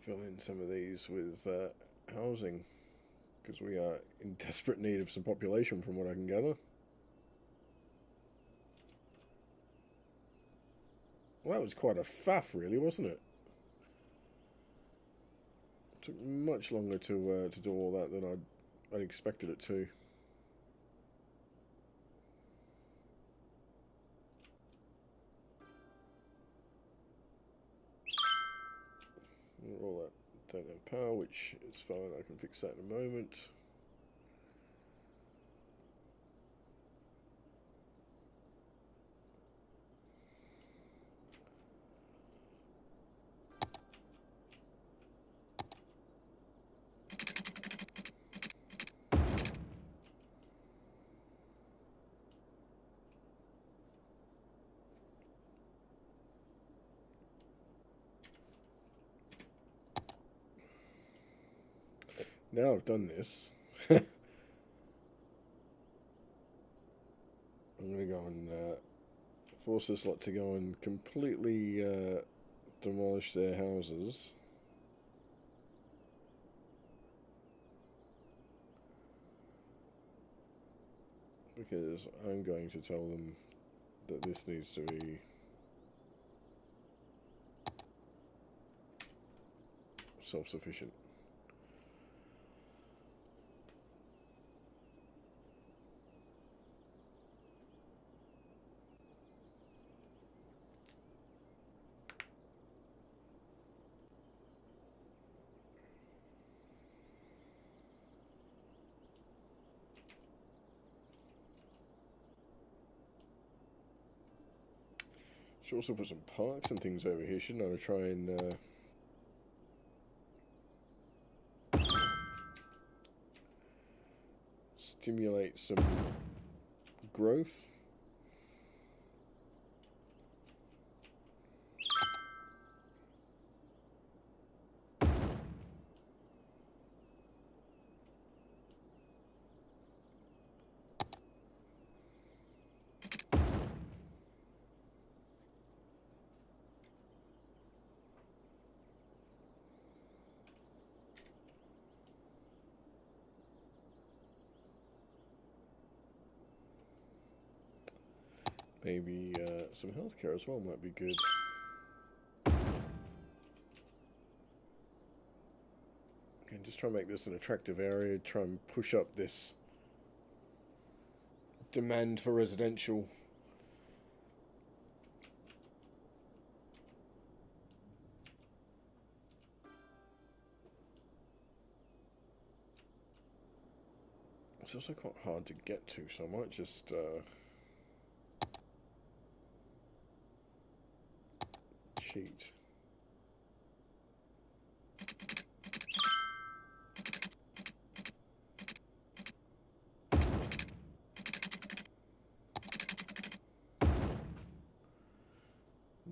fill in some of these with housing, because we are in desperate need of some population from what I can gather. Well, that was quite a faff, really, wasn't it? It took much longer to do all that than I'd expected it to. All that don't have power, which is fine. I can fix that in a moment. Now I've done this, I'm going to go and force this lot to go and completely demolish their houses. Because I'm going to tell them that this needs to be self-sufficient. Should also put some parks and things over here, shouldn't I? Try and stimulate some growth. Maybe some healthcare as well might be good. Okay, just try and make this an attractive area. Try and push up this demand for residential. It's also quite hard to get to, so I might just cheat.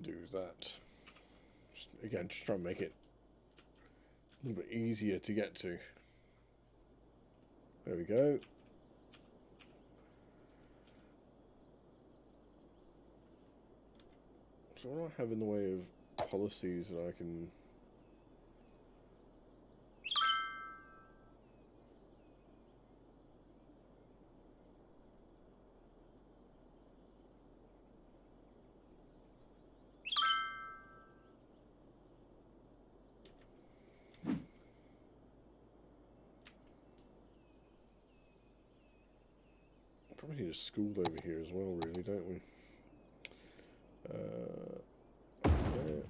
Do that. Again, just try and make it a little bit easier to get to. There we go. So what do I have in the way of policies that I can... Probably need a school over here as well, really, don't we? There.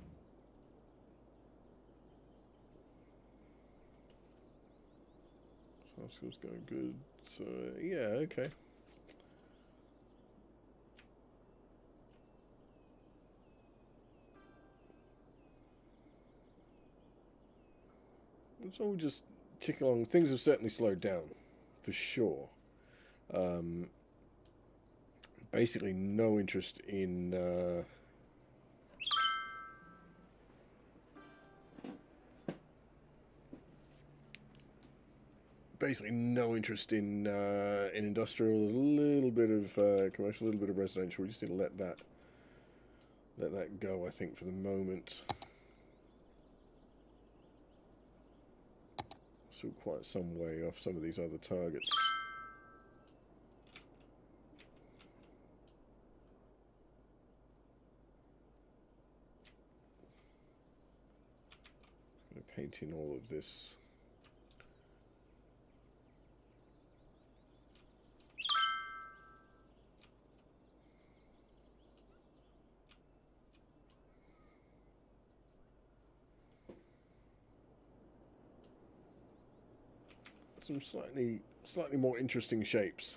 So school's going good. So yeah, okay. It's all just ticking along. Things have certainly slowed down, for sure. Basically, no interest in basically no interest in industrial. A little bit of commercial, a little bit of residential. We just need to let that go, I think, for the moment. Still quite some way off some of these other targets. I'm painting all of this. Some slightly more interesting shapes.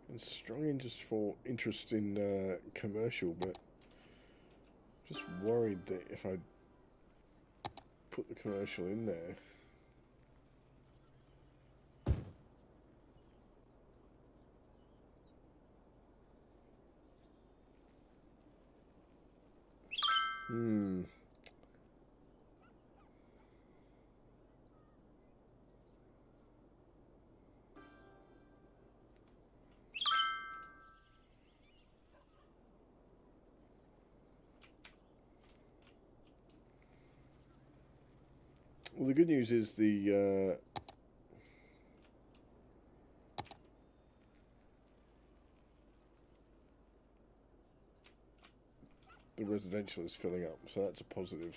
And strong interest in commercial, but just worried that if I put the commercial in there, well, the good news is the residential is filling up, so that's a positive.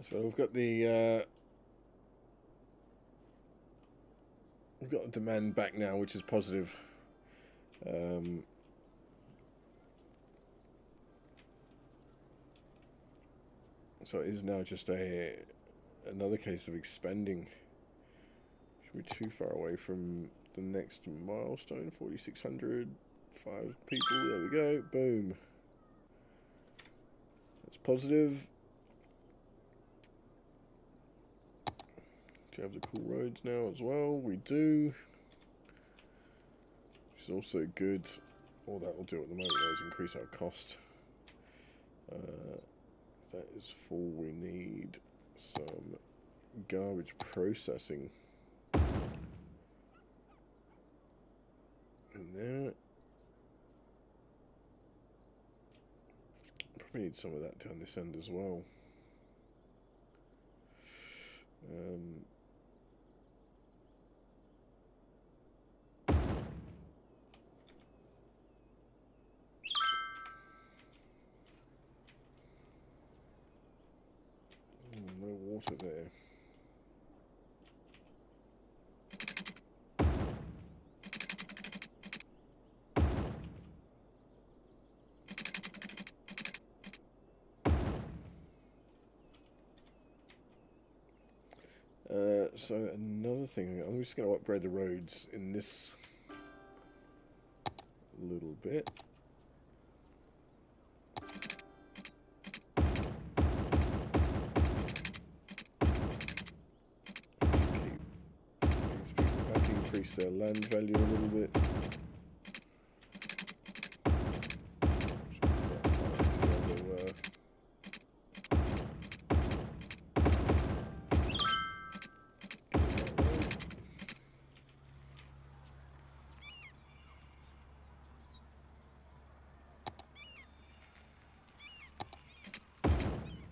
So we've got the demand back now, which is positive. So it is now just another case of expanding. Should be too far away from the next milestone. 4,600, 5 people. There we go. Boom. That's positive. actually have the cool roads now as well. We do. Which is also good. All that will do at the moment though is increase our cost. That is full. We need some garbage processing in there. Probably need some of that down this end as well. No water there. So another thing, I'm just going to upgrade the roads in this little bit. Increase their land value a little bit.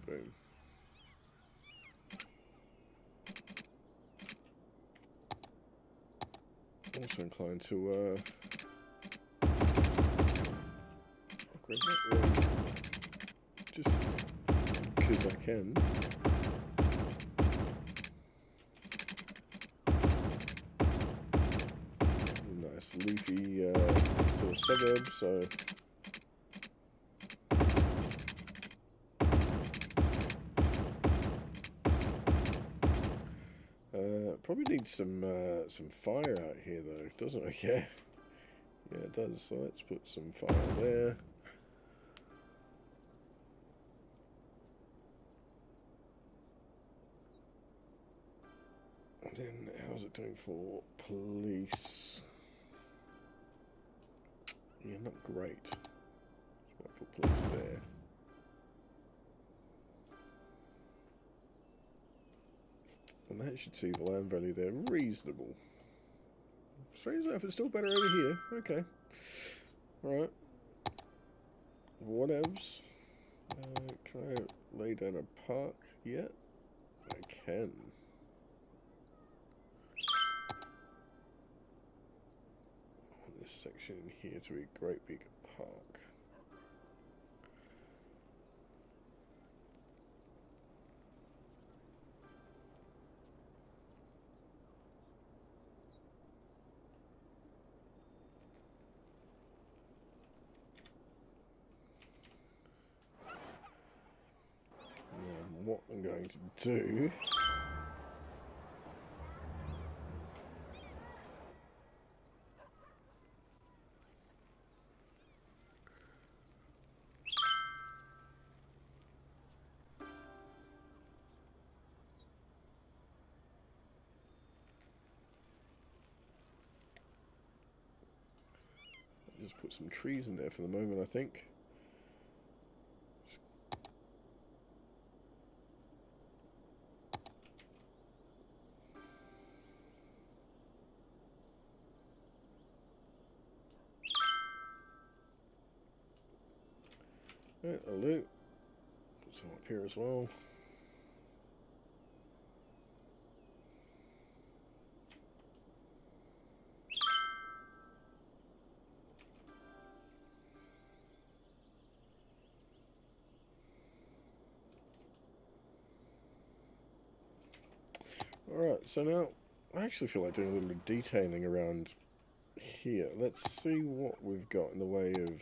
Boom. Also inclined to upgrade that road just because I can. Nice leafy sort of suburb, so probably needs some fire out here though, doesn't it? Yeah, yeah, it does. So let's put some fire there. And then how's it doing for police? Yeah, not great. So I'll put police there. And that should see the land value there reasonable. Strange enough, it's still better over here. Okay. Alright. Whatevs. Can I lay down a park yet? I can. I want this section in here to be a great big park. What I'm going to do just put some trees in there for the moment, I think. Right, I'll do. Put some up here as well. Alright, so now I actually feel like doing a little detailing around here. Let's see what we've got in the way of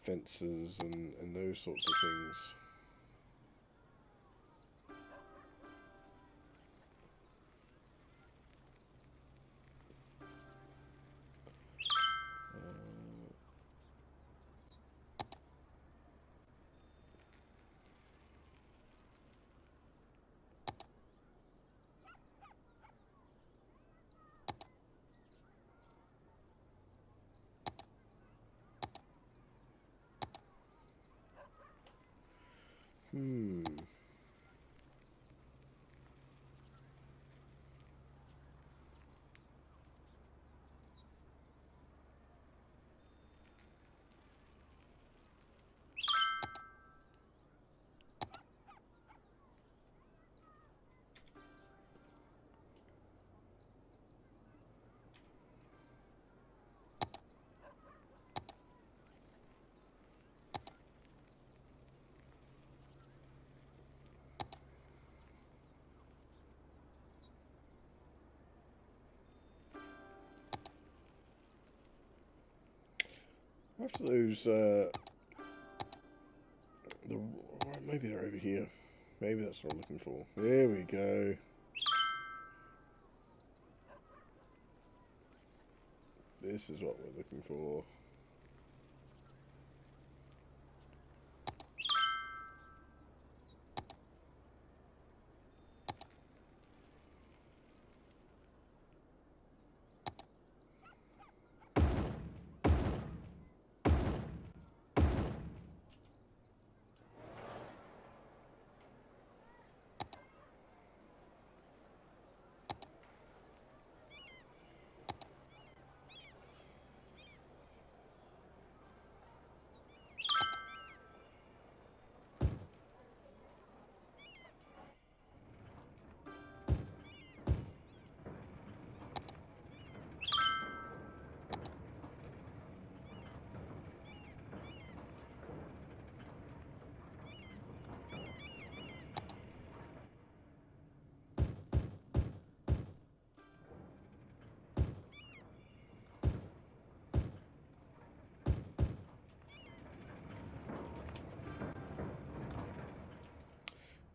fences and those sorts of things. Hmm. After those, maybe they're over here. Maybe that's what I'm looking for. There we go. This is what we're looking for.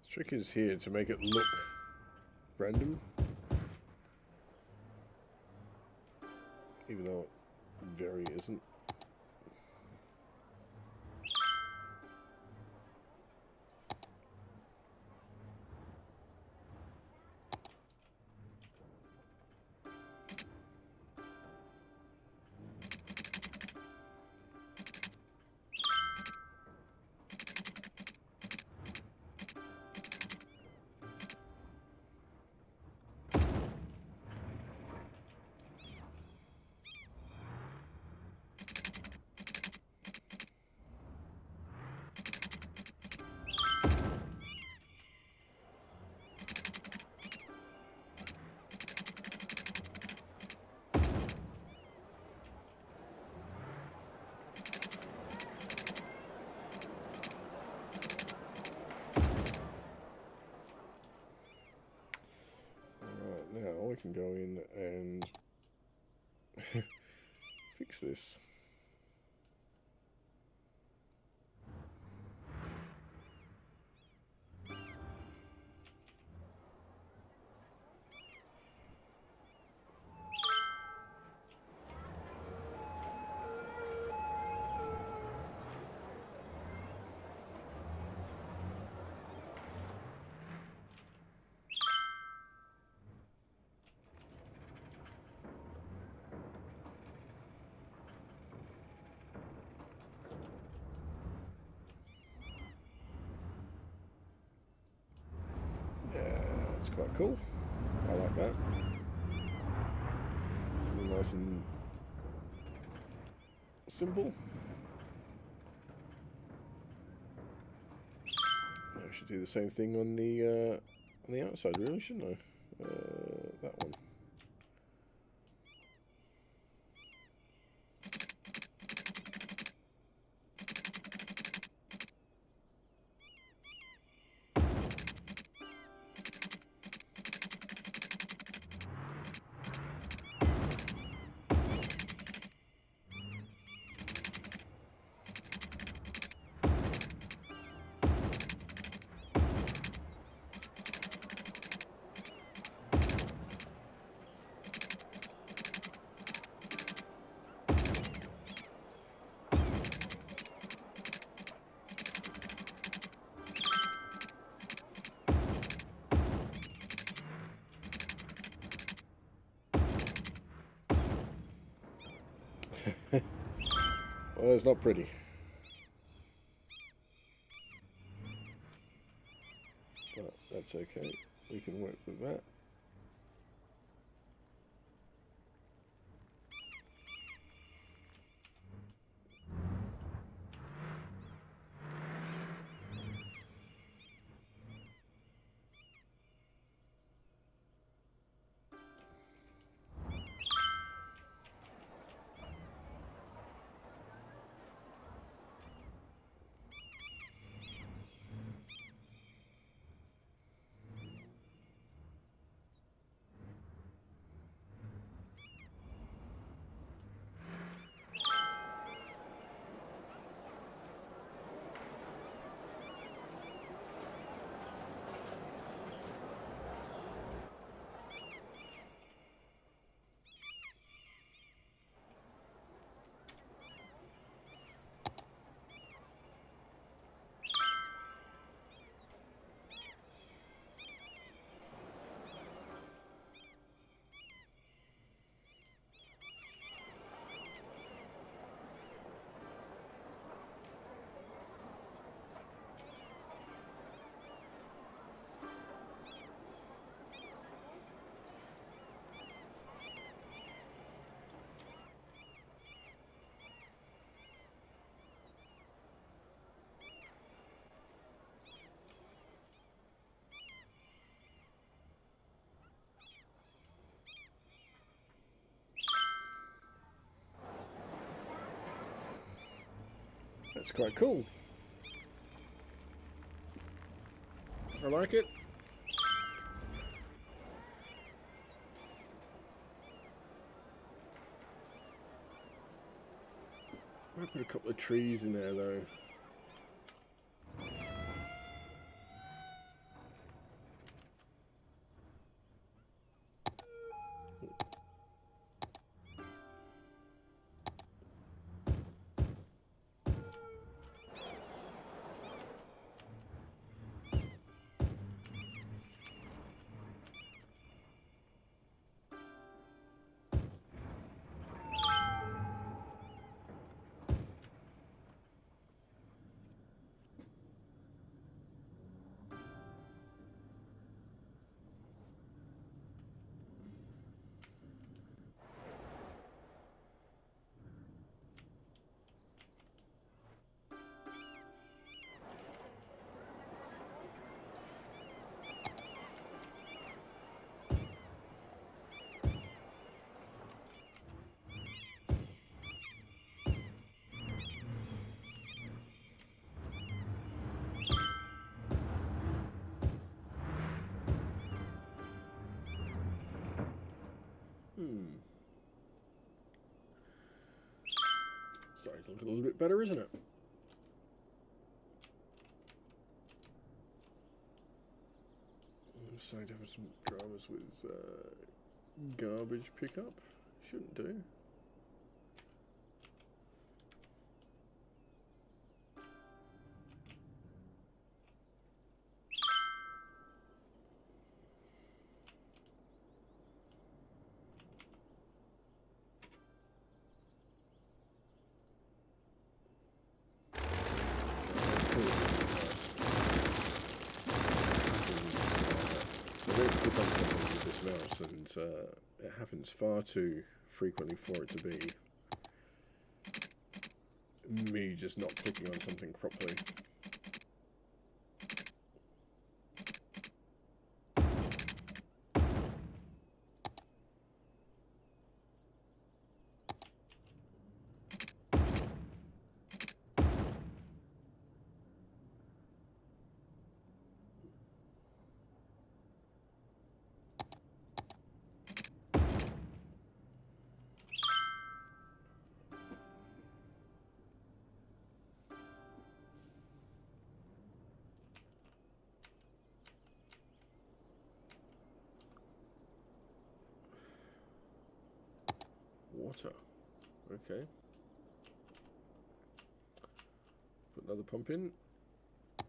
The trick is here to make it look random, even though it very isn't. Now we can go in and fix this. That's quite cool. I like that. Something nice and simple. I should do the same thing on the outside, really, shouldn't I? That one. Well, it's not pretty. but that's okay. We can work with that. That's quite cool. I like it. I might put a couple of trees in there though. Starting to look a little bit better, isn't it? I'm starting to have some dramas with garbage pickup. Shouldn't do. And it happens far too frequently for it to be me just not clicking on something properly. Water. Okay. Put another pump in.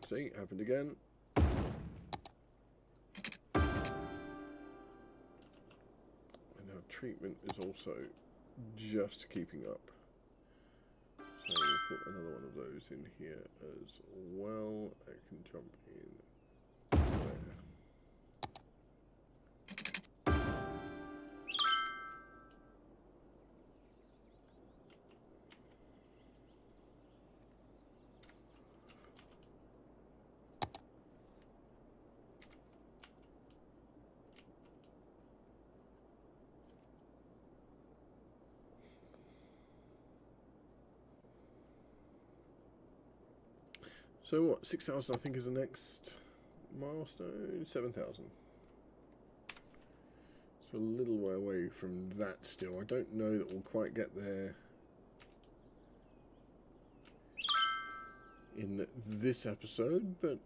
See, it happened again. And our treatment is also just keeping up. So we'll put another one of those in here as well. I can jump in there. So what? 6,000 I think is the next milestone. 7,000. So a little way away from that still. I don't know that we'll quite get there in this episode, but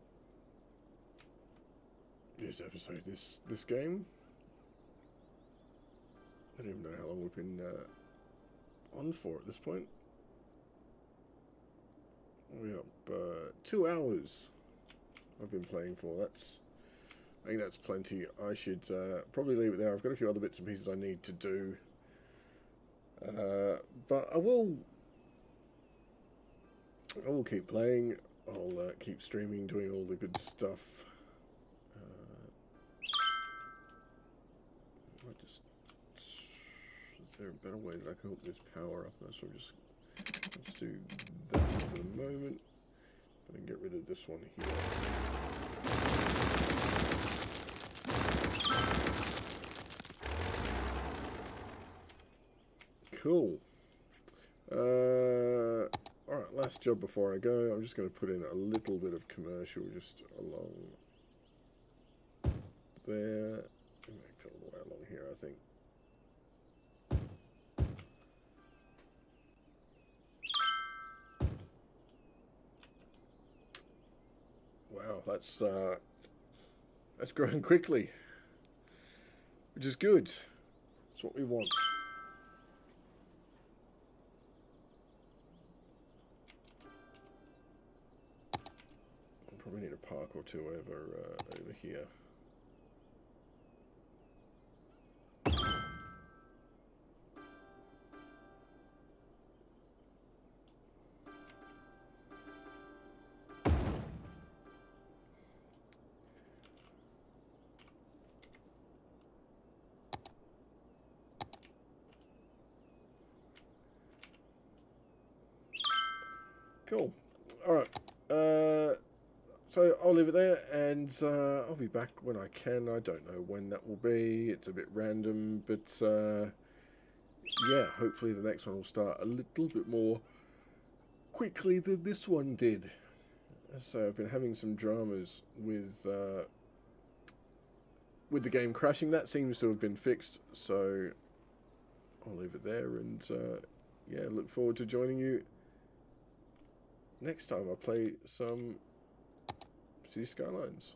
this game. I don't even know how long we've been on for at this point. We're up 2 hours I've been playing for. I think that's plenty. I should probably leave it there. I've got a few other bits and pieces I need to do. But I will keep playing. I'll keep streaming, doing all the good stuff. Is there a better way that I can hook this power up? So I'll just do that for the moment. And then get rid of this one here. Cool. Alright, last job before I go. I'm just going to put in a little bit of commercial just along there. Make that all the way along here, I think. Wow, that's growing quickly, which is good. That's what we want. I'll probably need a park or two over here. Cool. Alright. So I'll leave it there, and I'll be back when I can. I don't know when that will be. It's a bit random, but yeah, hopefully the next one will start a little bit more quickly than this one did. So I've been having some dramas with the game crashing. That seems to have been fixed, so I'll leave it there, and yeah, look forward to joining you next time I play some Skylines.